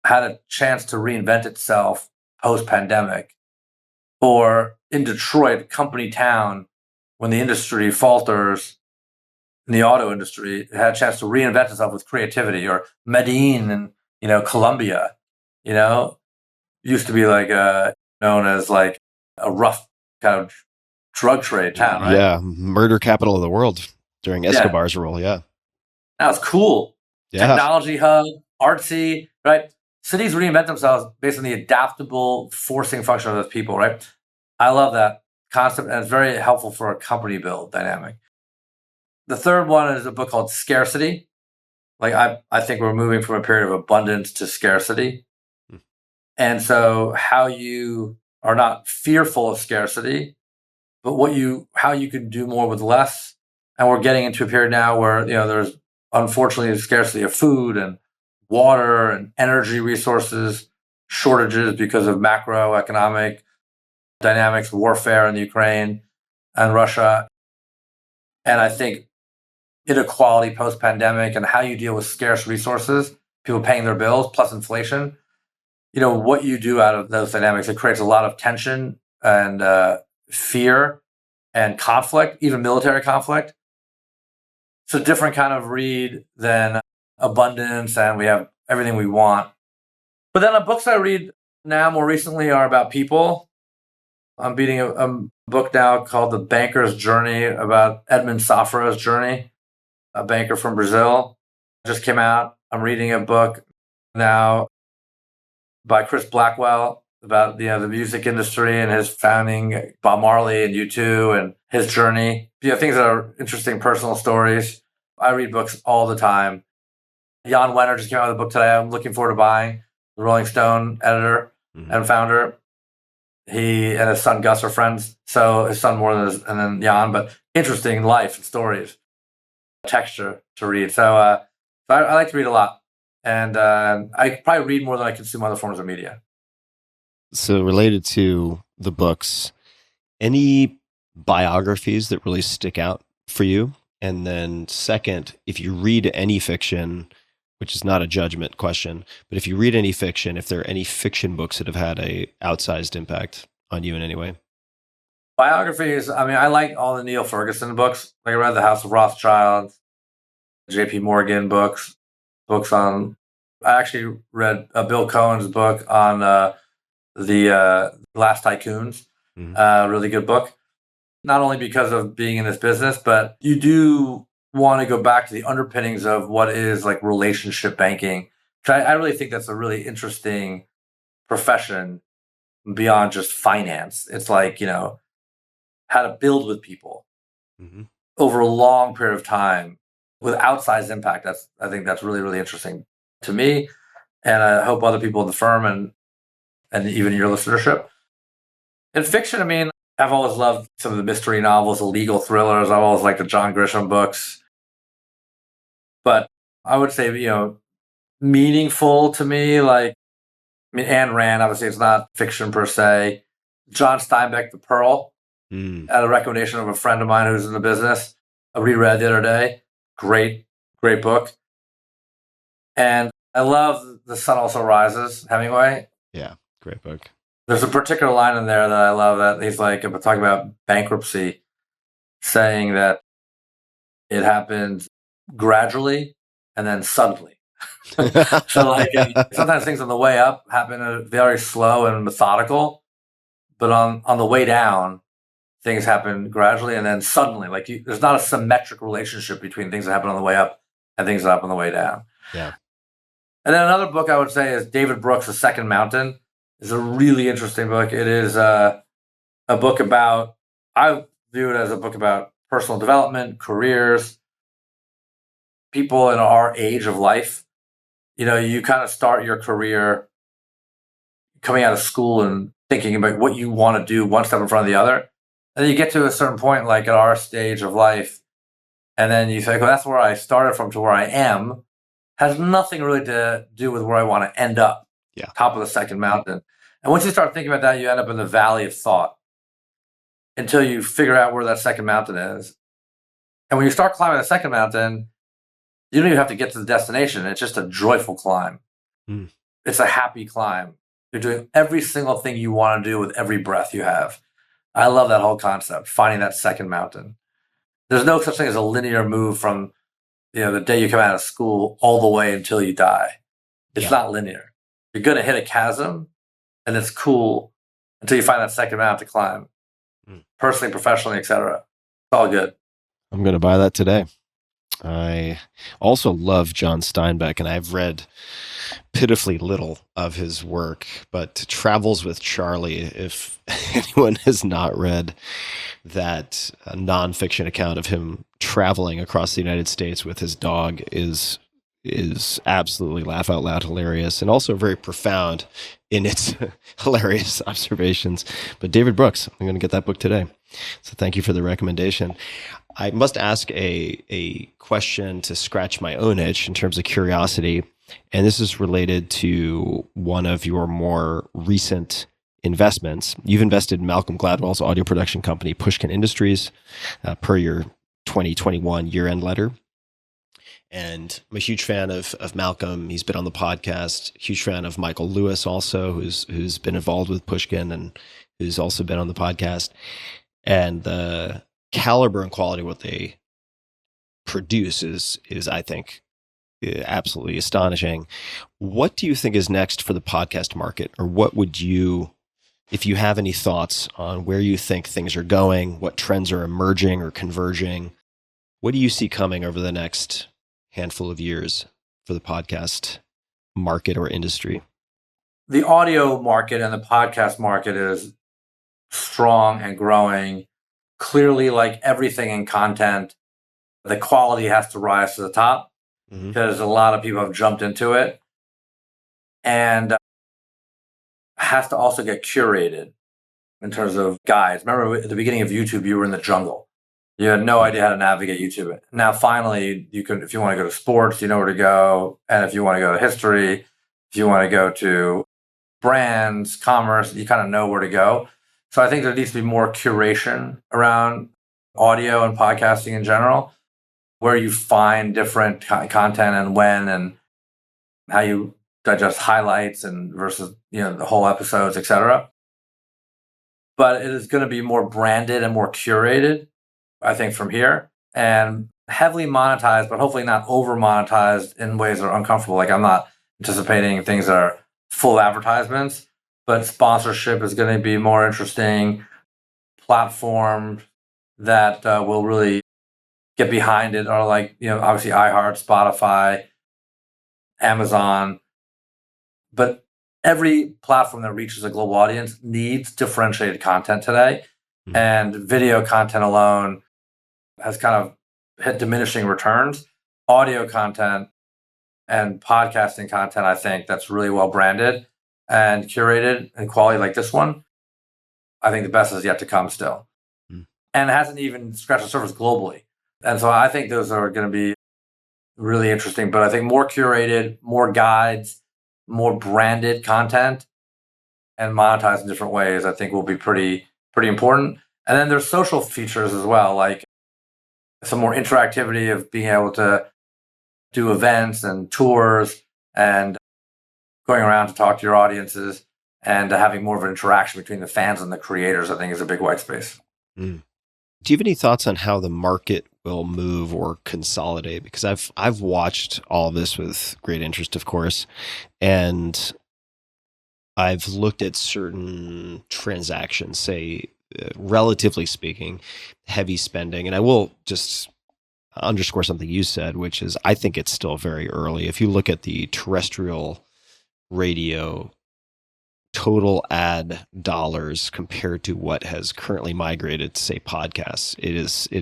had a chance to reinvent itself post-pandemic. Or in Detroit, Company Town, when the industry falters, in the auto industry, it had a chance to reinvent itself with creativity. Or Medellin and Colombia, used to be like known as like a rough kind of drug trade town, right?
Yeah, murder capital of the world during Escobar's rule. Yeah,
now it's cool.
Yeah.
Technology hub, artsy, right? Cities reinvent themselves based on the adaptable forcing function of those people, right? I love that concept, and it's very helpful for a company build dynamic. The third one is a book called Scarcity. Like I think we're moving from a period of abundance to scarcity. And so how you are not fearful of scarcity, but how you can do more with less. And we're getting into a period now where, there's unfortunately a scarcity of food and water and energy resources, shortages because of macroeconomic dynamics, warfare in the Ukraine and Russia. And I think inequality post-pandemic and how you deal with scarce resources, people paying their bills plus inflation, what you do out of those dynamics, it creates a lot of tension and fear and conflict, even military conflict. It's a different kind of read than abundance and we have everything we want. But then the books I read now more recently are about people. I'm reading a book now called The Banker's Journey about Edmund Safra's journey, a banker from Brazil. It just came out. I'm reading a book now by Chris Blackwell about the music industry and his founding, Bob Marley and U2 and his journey. Things that are interesting personal stories. I read books all the time. Jan Wenner just came out with a book today I'm looking forward to buying. The Rolling Stone editor and founder. He and his son Gus are friends. So his son more than and then Jan, but interesting life and stories, texture to read. So I like to read a lot. And I probably read more than I consume other forms of media.
So related to the books, any biographies that really stick out for you? And then second, if you read any fiction, which is not a judgment question, but if you read any fiction, if there are any fiction books that have had a outsized impact on you in any way?
Biographies, I like all the Neil Ferguson books. Like I read The House of Rothschild, J.P. Morgan books on... I actually read Bill Cohen's book on the Last Tycoons, really good book. Not only because of being in this business, but you do want to go back to the underpinnings of what is like relationship banking. I really think that's a really interesting profession beyond just finance. It's like, how to build with people over a long period of time with outsized impact. I think that's really, really interesting to me. And I hope other people in the firm and even your listenership. In fiction, I've always loved some of the mystery novels, the legal thrillers. I've always liked the John Grisham books. But I would say, meaningful to me, like, Ayn Rand, obviously it's not fiction per se. John Steinbeck, The Pearl, at a recommendation of a friend of mine who's in the business. I reread the other day. Great book. And I love The Sun Also Rises, Hemingway.
Yeah, great book.
There's a particular line in there that I love that he's like talking about bankruptcy, saying that it happened gradually and then suddenly. So like sometimes things on the way up happen very slow and methodical, but on the way down, things happen gradually and then suddenly. Like there's not a symmetric relationship between things that happen on the way up and things that happen on the way down.
Yeah.
And then another book I would say is David Brooks' The Second Mountain. It's a really interesting book. It is a book about, I view it as a book about personal development, careers, people in our age of life. You kind of start your career coming out of school and thinking about what you want to do one step in front of the other. And then you get to a certain point, like at our stage of life, and then you think, well, that's where I started from to where I am. Has nothing really to do with where I want to end up.
Yeah.
Top of the second mountain. And once you start thinking about that, you end up in the valley of thought until you figure out where that second mountain is. And when you start climbing the second mountain, you don't even have to get to the destination. It's just a joyful climb. It's a happy climb. You're doing every single thing you want to do with every breath you have. I love that whole concept, finding that second mountain. There's no such thing as a linear move from the day you come out of school all the way until you die. It's not linear. You're going to hit a chasm, and it's cool until you find that second mountain to climb. Personally, professionally, etc. It's all good.
I'm going to buy that today. I also love John Steinbeck, and I've read pitifully little of his work, but Travels with Charlie, if anyone has not read that nonfiction account of him traveling across the United States with his dog, is absolutely laugh out loud hilarious, and also very profound in its hilarious observations. But David Brooks, I'm going to get that book today. So thank you for the recommendation. I must ask a question to scratch my own itch in terms of curiosity. And this is related to one of your more recent investments. You've invested in Malcolm Gladwell's audio production company, Pushkin Industries, per your 2021 year-end letter. And I'm a huge fan of Malcolm. He's been on the podcast. Huge fan of Michael Lewis also, who's been involved with Pushkin and who's also been on the podcast. And the caliber and quality of what they produce is I think, absolutely astonishing. What do you think is next for the podcast market? Or what would you, if you have any thoughts on where you think things are going, what trends are emerging or converging, what do you see coming over the next handful of years for the podcast market or industry?
The audio market and the podcast market is strong and growing. Clearly, like everything in content, the quality has to rise to the top because a lot of people have jumped into it, and has to also get curated in terms of guides. Remember at the beginning of YouTube, you were in the jungle. You had no idea how to navigate YouTube. Now, finally, you can, if you want to go to sports, you know where to go. And if you want to go to history, if you want to go to brands, commerce, you kind of know where to go. So I think there needs to be more curation around audio and podcasting in general, where you find different content and when, and how you digest highlights and versus, the whole episodes, etc. But it is going to be more branded and more curated, I think, from here, and heavily monetized, but hopefully not over monetized in ways that are uncomfortable. Like, I'm not anticipating things that are full advertisements, but sponsorship is going to be more interesting. Platforms that will really get behind it are like, obviously iHeart, Spotify, Amazon. But every platform that reaches a global audience needs differentiated content today. And video content alone has kind of hit diminishing returns. Audio content and podcasting content, I think, that's really well branded and curated and quality like this one, I think the best is yet to come still. And it hasn't even scratched the surface globally. And so I think those are going to be really interesting. But I think more curated, more guides, more branded content, and monetized in different ways, I think will be pretty important. And then there's social features as well, like some more interactivity of being able to do events and tours and going around to talk to your audiences and having more of an interaction between the fans and the creators, I think, is a big white space.
Do you have any thoughts on how the market will move or consolidate? Because I've watched all this with great interest, of course, and I've looked at certain transactions, say, relatively speaking, heavy spending. And I will just underscore something you said, which is I think it's still very early. If you look at the terrestrial radio total ad dollars compared to what has currently migrated to, say, podcasts, it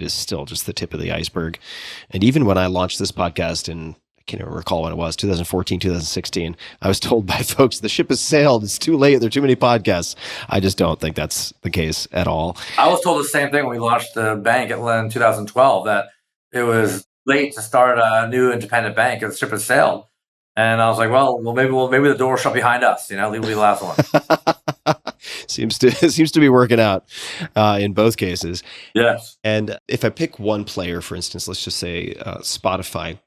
is still just the tip of the iceberg. And even when I launched this podcast in, I can't even recall when it was, 2014, 2016, I was told by folks, the ship has sailed, it's too late, there are too many podcasts. I just don't think that's the case at all.
I was told the same thing when we launched the bank in 2012, that it was late to start a new independent bank and the ship has sailed. And I was like, well, maybe the door shut behind us. Leave the last one.
Seems to be working out in both cases.
Yes.
And if I pick one player, for instance, let's just say Spotify,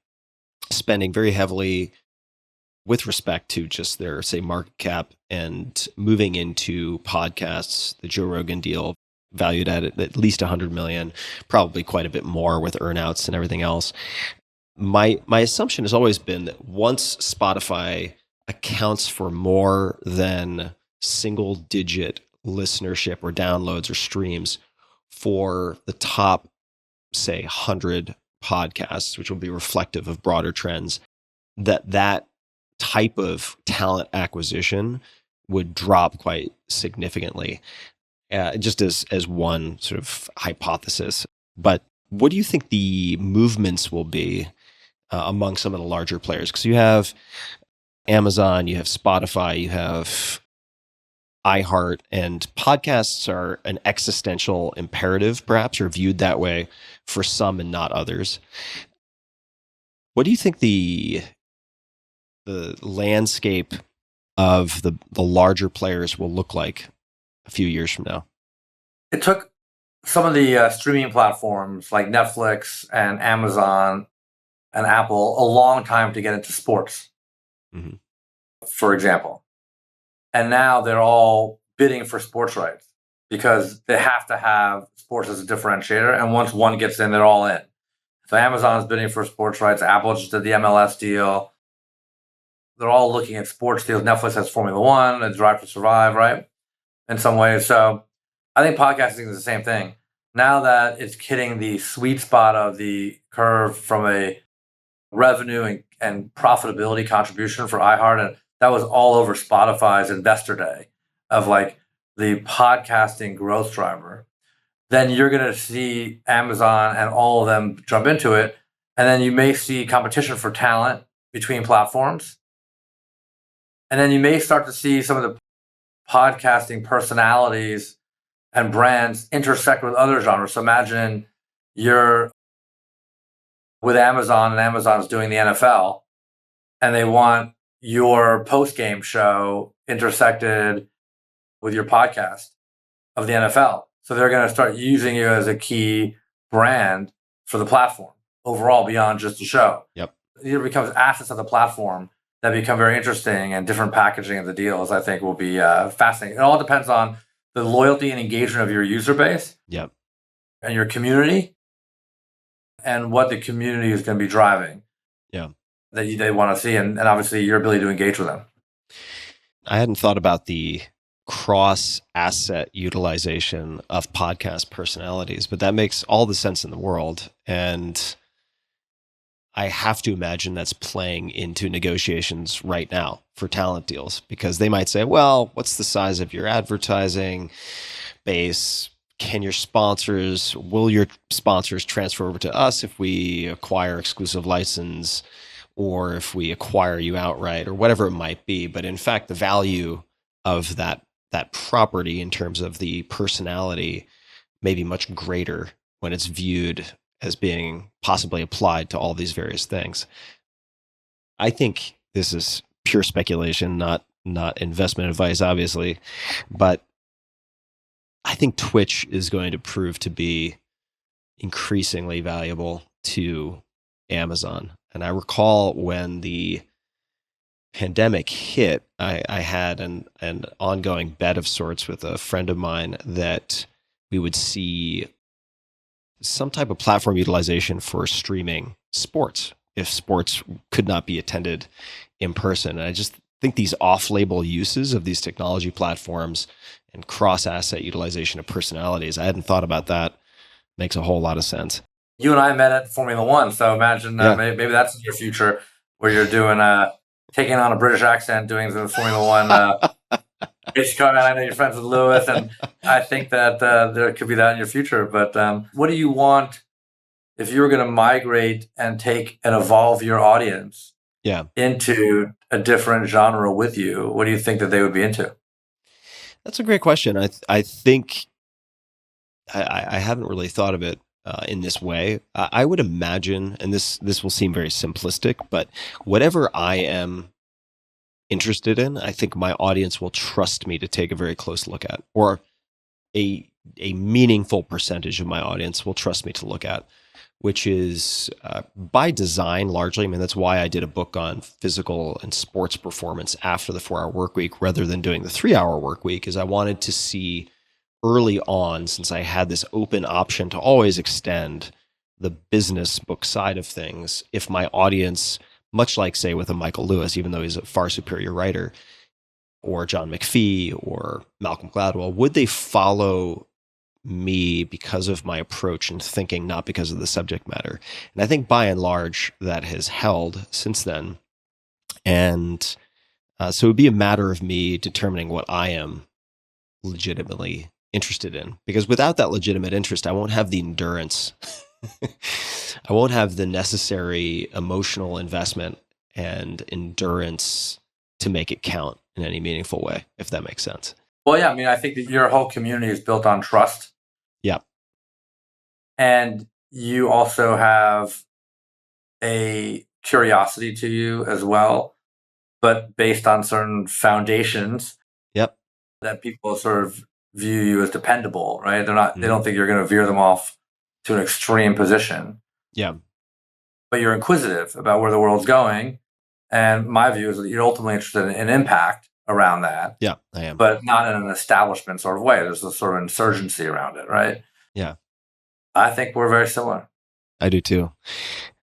spending very heavily with respect to just their, say, market cap and moving into podcasts, the Joe Rogan deal, valued at least 100 million, probably quite a bit more with earnouts and everything else. My assumption has always been that once Spotify accounts for more than single digit listenership or downloads or streams for the top, say, 100 podcasts, which will be reflective of broader trends, that type of talent acquisition would drop quite significantly, just as one sort of hypothesis. But what do you think the movements will be among some of the larger players? Because you have Amazon, you have Spotify, you have iHeart, and podcasts are an existential imperative, perhaps, or viewed that way for some and not others. What do you think the landscape of the larger players will look like a few years from now?
It took some of the streaming platforms like Netflix and Amazon and Apple a long time to get into sports, for example. And now they're all bidding for sports rights because they have to have sports as a differentiator. And once one gets in, they're all in. So Amazon's bidding for sports rights. Apple just did the MLS deal. They're all looking at sports deals. Netflix has Formula One and Drive to Survive, right? In some ways. So I think podcasting is the same thing. Now that it's hitting the sweet spot of the curve from a revenue and profitability contribution for iHeart, and that was all over Spotify's investor day of like the podcasting growth driver, then you're going to see Amazon and all of them jump into it. And then you may see competition for talent between platforms. And then you may start to see some of the podcasting personalities and brands intersect with other genres. So imagine you're with Amazon and Amazon's doing the NFL and they want your post-game show intersected with your podcast of the NFL. So they're going to start using you as a key brand for the platform overall beyond just the show.
Yep.
It becomes assets of the platform that become very interesting, and different packaging of the deals, I think, will be fascinating. It all depends on the loyalty and engagement of your user base.
Yep.
And your community and what the community is going to be driving.
Yeah.
That they want to see, and obviously your ability to engage with them.
I hadn't thought about the cross-asset utilization of podcast personalities, but that makes all the sense in the world. And I have to imagine that's playing into negotiations right now for talent deals, because they might say, well, what's the size of your advertising base? Will your sponsors transfer over to us if we acquire exclusive license, or if we acquire you outright, or whatever it might be? But in fact, the value of that property in terms of the personality may be much greater when it's viewed as being possibly applied to all these various things. I think this is pure speculation, not investment advice, obviously, but I think Twitch is going to prove to be increasingly valuable to Amazon. And I recall when the pandemic hit, I had an ongoing bet of sorts with a friend of mine that we would see some type of platform utilization for streaming sports if sports could not be attended in person. And I just think these off-label uses of these technology platforms and cross-asset utilization of personalities, I hadn't thought about that. Makes a whole lot of sense.
You and I met at Formula One, so imagine maybe that's in your future, where you're doing taking on a British accent, doing the Formula One race car. And I know you're friends with Lewis, and I think that there could be that in your future. But what do you want if you were going to migrate and take and evolve your audience into a different genre with you? What do you think that they would be into?
That's a great question. I think I haven't really thought of it in this way. I would imagine, and this will seem very simplistic, but whatever I am interested in, I think my audience will trust me to take a very close look at, or a meaningful percentage of my audience will trust me to look at, which is by design largely. I mean, that's why I did a book on physical and sports performance after the 4-hour work week rather than doing the 3-hour work week, is I wanted to see early on, since I had this open option to always extend the business book side of things, if my audience, much like, say, with a Michael Lewis, even though he's a far superior writer, or John McPhee or Malcolm Gladwell, would they follow me because of my approach and thinking, not because of the subject matter? And I think by and large that has held since then. And so it would be a matter of me determining what I am legitimately interested in, because without that legitimate interest, I won't have the endurance. I won't have the necessary emotional investment and endurance to make it count in any meaningful way, if that makes sense.
Well, yeah, I mean, I think that your whole community is built on trust.
Yeah.
And you also have a curiosity to you as well, but based on certain foundations.
Yep.
That people sort of view you as dependable, right? They don't think you're going to veer them off to an extreme position.
Yeah.
But you're inquisitive about where the world's going. And my view is that you're ultimately interested in impact around that.
Yeah, I am.
But not in an establishment sort of way. There's a sort of insurgency around it, right?
Yeah.
I think we're very similar.
I do too.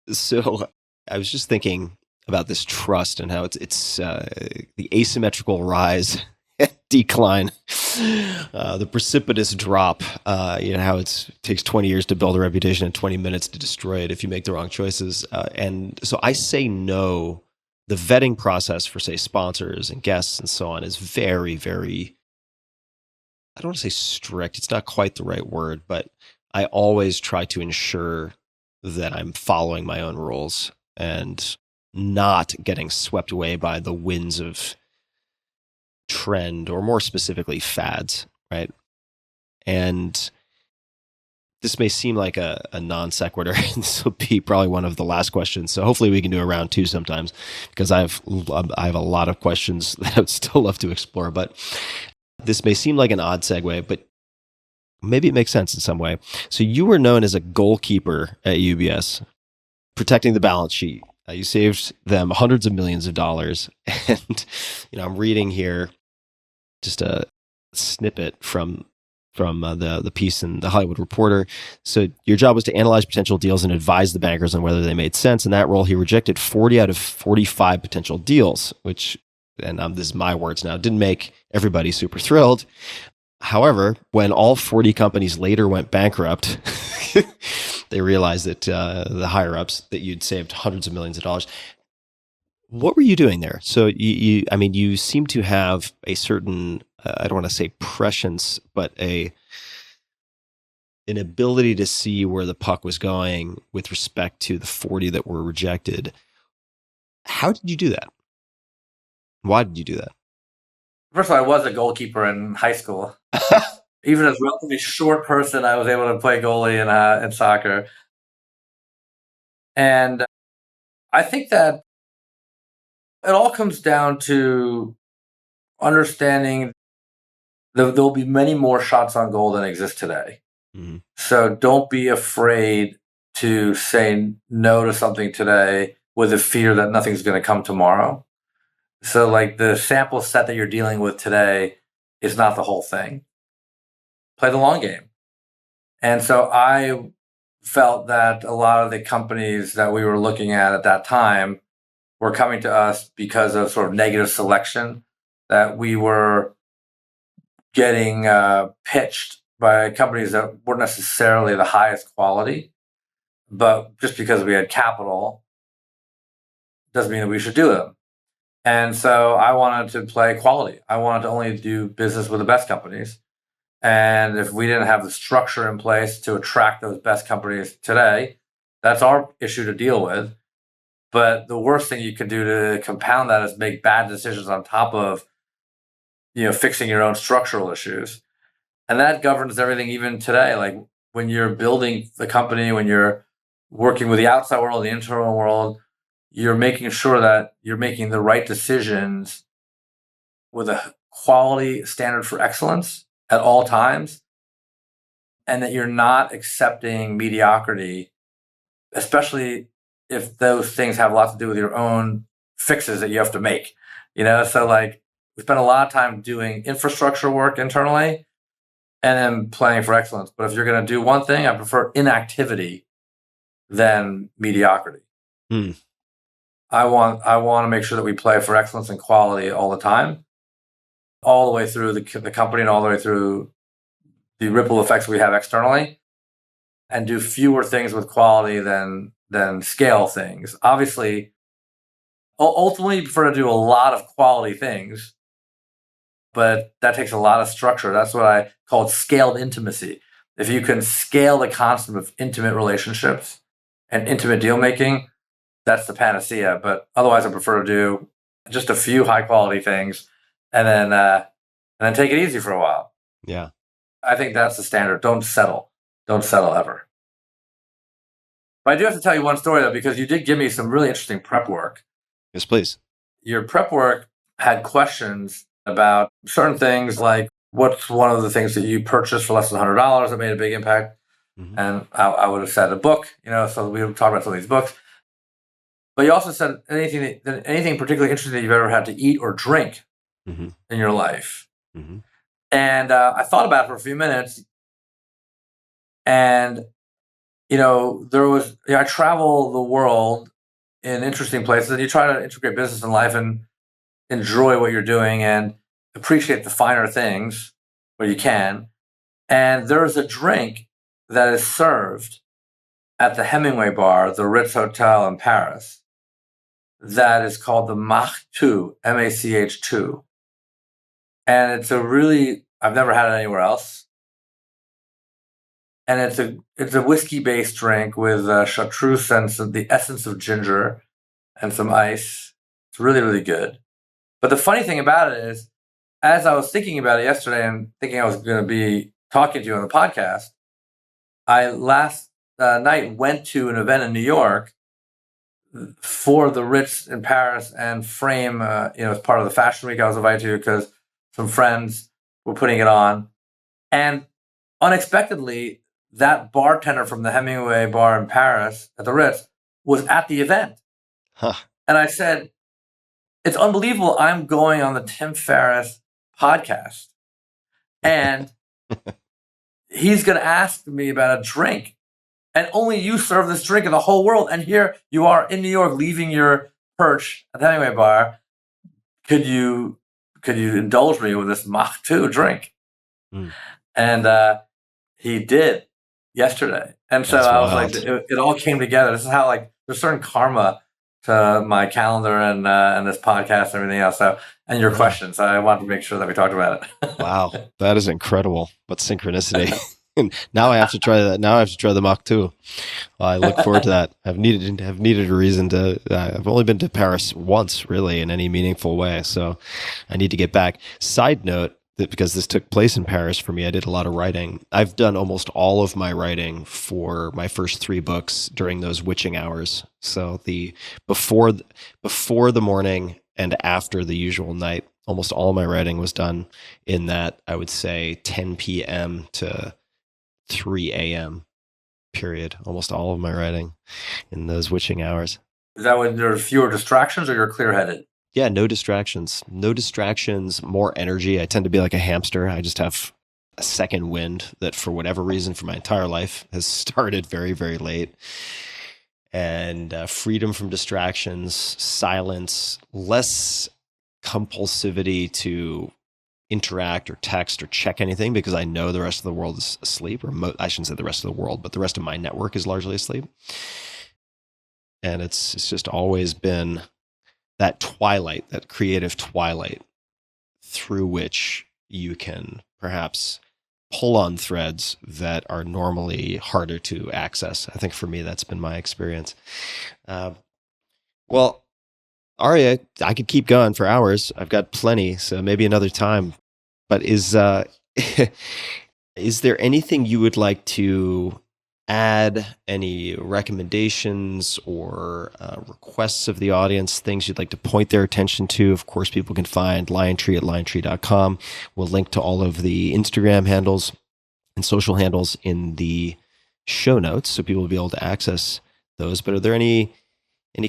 So I was just thinking about this trust and how it's the asymmetrical rise, decline, the precipitous drop. How it takes 20 years to build a reputation and 20 minutes to destroy it if you make the wrong choices. And so I say no. The vetting process for, say, sponsors and guests and so on is very, very, I don't want to say strict. It's not quite the right word, but I always try to ensure that I'm following my own rules and not getting swept away by the winds of trend, or more specifically fads, right? And this may seem like a non sequitur. This will be probably one of the last questions. So hopefully we can do a round two sometimes, because I have a lot of questions that I would still love to explore. But this may seem like an odd segue, but maybe it makes sense in some way. So you were known as a goalkeeper at UBS, protecting the balance sheet. You saved them hundreds of millions of dollars. And I'm reading here just a snippet from the piece in the Hollywood Reporter. So your job was to analyze potential deals and advise the bankers on whether they made sense. In that role, he rejected 40 out of 45 potential deals, which, and this is my words now, didn't make everybody super thrilled. However, when all 40 companies later went bankrupt, they realized that the higher-ups, that you'd saved hundreds of millions of dollars. What were you doing there? So you seem to have a certain, I don't want to say prescience, but an ability to see where the puck was going with respect to the 40 that were rejected. How did you do that? Why did you do that?
First of all, I was a goalkeeper in high school. Even as a relatively short person, I was able to play goalie in soccer. And I think that it all comes down to understanding there'll be many more shots on goal than exist today. Mm-hmm. So don't be afraid to say no to something today with the fear that nothing's going to come tomorrow. So like the sample set that you're dealing with today is not the whole thing. Play the long game. And so I felt that a lot of the companies that we were looking at that time were coming to us because of sort of negative selection, that we were getting pitched by companies that weren't necessarily the highest quality, but just because we had capital doesn't mean that we should do them. And so I wanted to play quality. I wanted to only do business with the best companies. And if we didn't have the structure in place to attract those best companies today, that's our issue to deal with. But the worst thing you can do to compound that is make bad decisions on top of, fixing your own structural issues. And that governs everything even today. Like when you're building the company, when you're working with the outside world, the internal world, you're making sure that you're making the right decisions with a quality standard for excellence at all times, and that you're not accepting mediocrity, especially if those things have a lot to do with your own fixes that you have to make. So like we spend a lot of time doing infrastructure work internally, and then playing for excellence. But if you're going to do one thing, I prefer inactivity than mediocrity. I want to make sure that we play for excellence and quality all the time, all the way through the company and all the way through the ripple effects we have externally, and do fewer things with quality than scale things. Obviously, ultimately, you prefer to do a lot of quality things, but that takes a lot of structure. That's what I call scaled intimacy. If you can scale the concept of intimate relationships and intimate deal making, that's the panacea. But otherwise, I prefer to do just a few high quality things and then take it easy for a while.
Yeah.
I think that's the standard. Don't settle. Don't settle ever. But I do have to tell you one story, though, because you did give me some really interesting prep work.
Yes, please.
Your prep work had questions about certain things, like what's one of the things that you purchased for less than $100 that made a big impact? Mm-hmm. And I would have said a book, so we would talk about some of these books. But you also said anything particularly interesting that you've ever had to eat or drink in your life. Mm-hmm. And I thought about it for a few minutes. And, I travel the world in interesting places, and you try to integrate business and life and enjoy what you're doing and appreciate the finer things where you can. And there's a drink that is served at the Hemingway bar, the Ritz Hotel in Paris, that is called the Mach 2, MACH2. And I've never had it anywhere else. And it's a whiskey-based drink with chartreuse and the essence of ginger and some ice. It's really, really good. But the funny thing about it is, as I was thinking about it yesterday and thinking I was going to be talking to you on the podcast, I last night went to an event in New York for the Ritz in Paris and Frame, as part of the Fashion Week I was invited to because some friends were putting it on. And unexpectedly, that bartender from the Hemingway bar in Paris at the Ritz was at the event. Huh. And I said, it's unbelievable. I'm going on the Tim Ferriss podcast. And he's going to ask me about a drink. And only you serve this drink in the whole world. And here you are in New York, leaving your perch at the Hemingway bar. Could you indulge me with this Mach 2 drink? And he did yesterday. And so I was like, it all came together. This is how there's certain karma to my calendar and this podcast and everything else. So, and your questions. So I wanted to make sure that we talked about it.
Wow. That is incredible. What synchronicity. Now I have to try that. Now I have to try the Mach 2. I look forward to that. I've needed a reason to. I've only been to Paris once, really, in any meaningful way. So I need to get back. Side note, that because this took place in Paris for me, I did a lot of writing. I've done almost all of my writing for my first 3 books during those witching hours. So before the morning and after the usual night, almost all my writing was done in that, I would say, 10 p.m. to 3 a.m. period. Almost all of my writing in those witching hours.
Is that when there are fewer distractions, or you're clear-headed?
Yeah, no distractions. No distractions, more energy. I tend to be like a hamster. I just have a second wind that, for whatever reason, for my entire life has started very, very late. And freedom from distractions, silence, less compulsivity to interact or text or check anything because I know the rest of the world is asleep, or I shouldn't say the rest of the world, but the rest of my network is largely asleep. And it's just always been that twilight, that creative twilight through which you can perhaps pull on threads that are normally harder to access. I think for me, that's been my experience. Well, Aryeh, I could keep going for hours. I've got plenty, so maybe another time. But is there anything you would like to add, any recommendations or requests of the audience, things you'd like to point their attention to? Of course, people can find LionTree at liontree.com. We'll link to all of the Instagram handles and social handles in the show notes, so people will be able to access those. But are there any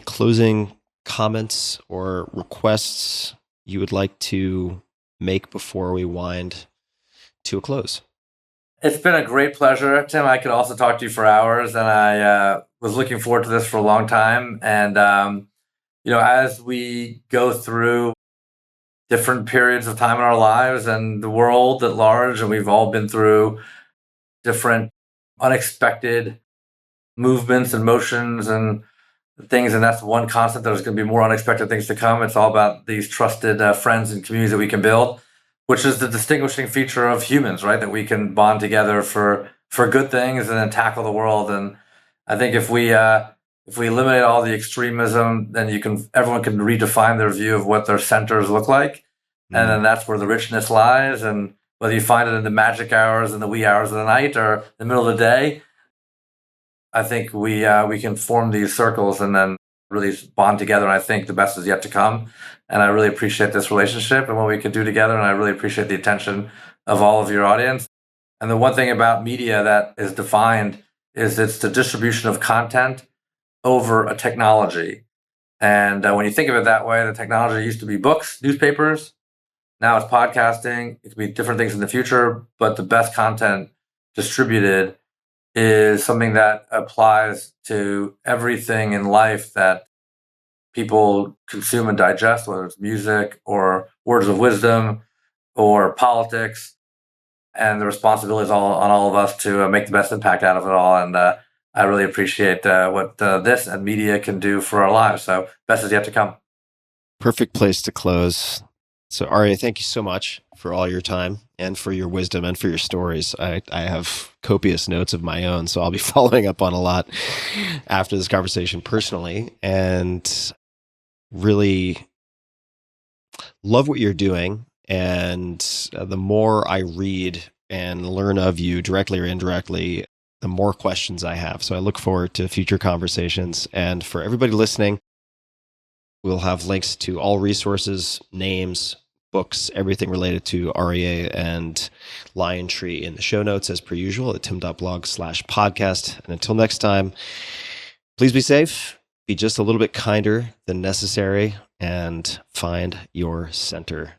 closing comments or requests you would like to make before we wind to a close?
It's been a great pleasure, Tim. I could also talk to you for hours, and I was looking forward to this for a long time. And as we go through different periods of time in our lives and the world at large, and we've all been through different unexpected movements and motions and things, and that's one constant. There's going to be more unexpected things to come. It's all about these trusted friends and communities that we can build, which is the distinguishing feature of humans, right? That we can bond together for good things and then tackle the world. And I think if we eliminate all the extremism, then everyone can redefine their view of what their centers look like, and then that's where the richness lies. And whether you find it in the magic hours and the wee hours of the night or the middle of the day, I think we can form these circles and then really bond together. And I think the best is yet to come. And I really appreciate this relationship and what we can do together. And I really appreciate the attention of all of your audience. And the one thing about media that is defined is it's the distribution of content over a technology. And when you think of it that way, the technology used to be books, newspapers. Now it's podcasting. It could be different things in the future, but the best content distributed is something that applies to everything in life that people consume and digest, whether it's music or words of wisdom or politics. And the responsibility is all on all of us to make the best impact out of it all. And I really appreciate what this and media can do for our lives. So best is yet to come.
Perfect place to close. So Aryeh, thank you so much for all your time and for your wisdom and for your stories. I have copious notes of my own, so I'll be following up on a lot after this conversation personally, and really love what you're doing. And the more I read and learn of you directly or indirectly, the more questions I have. So I look forward to future conversations. And for everybody listening, we'll have links to all resources, names, books, everything related to Aryeh and LionTree in the show notes as per usual at tim.blog/podcast. And until next time, please be safe, be just a little bit kinder than necessary, and find your center.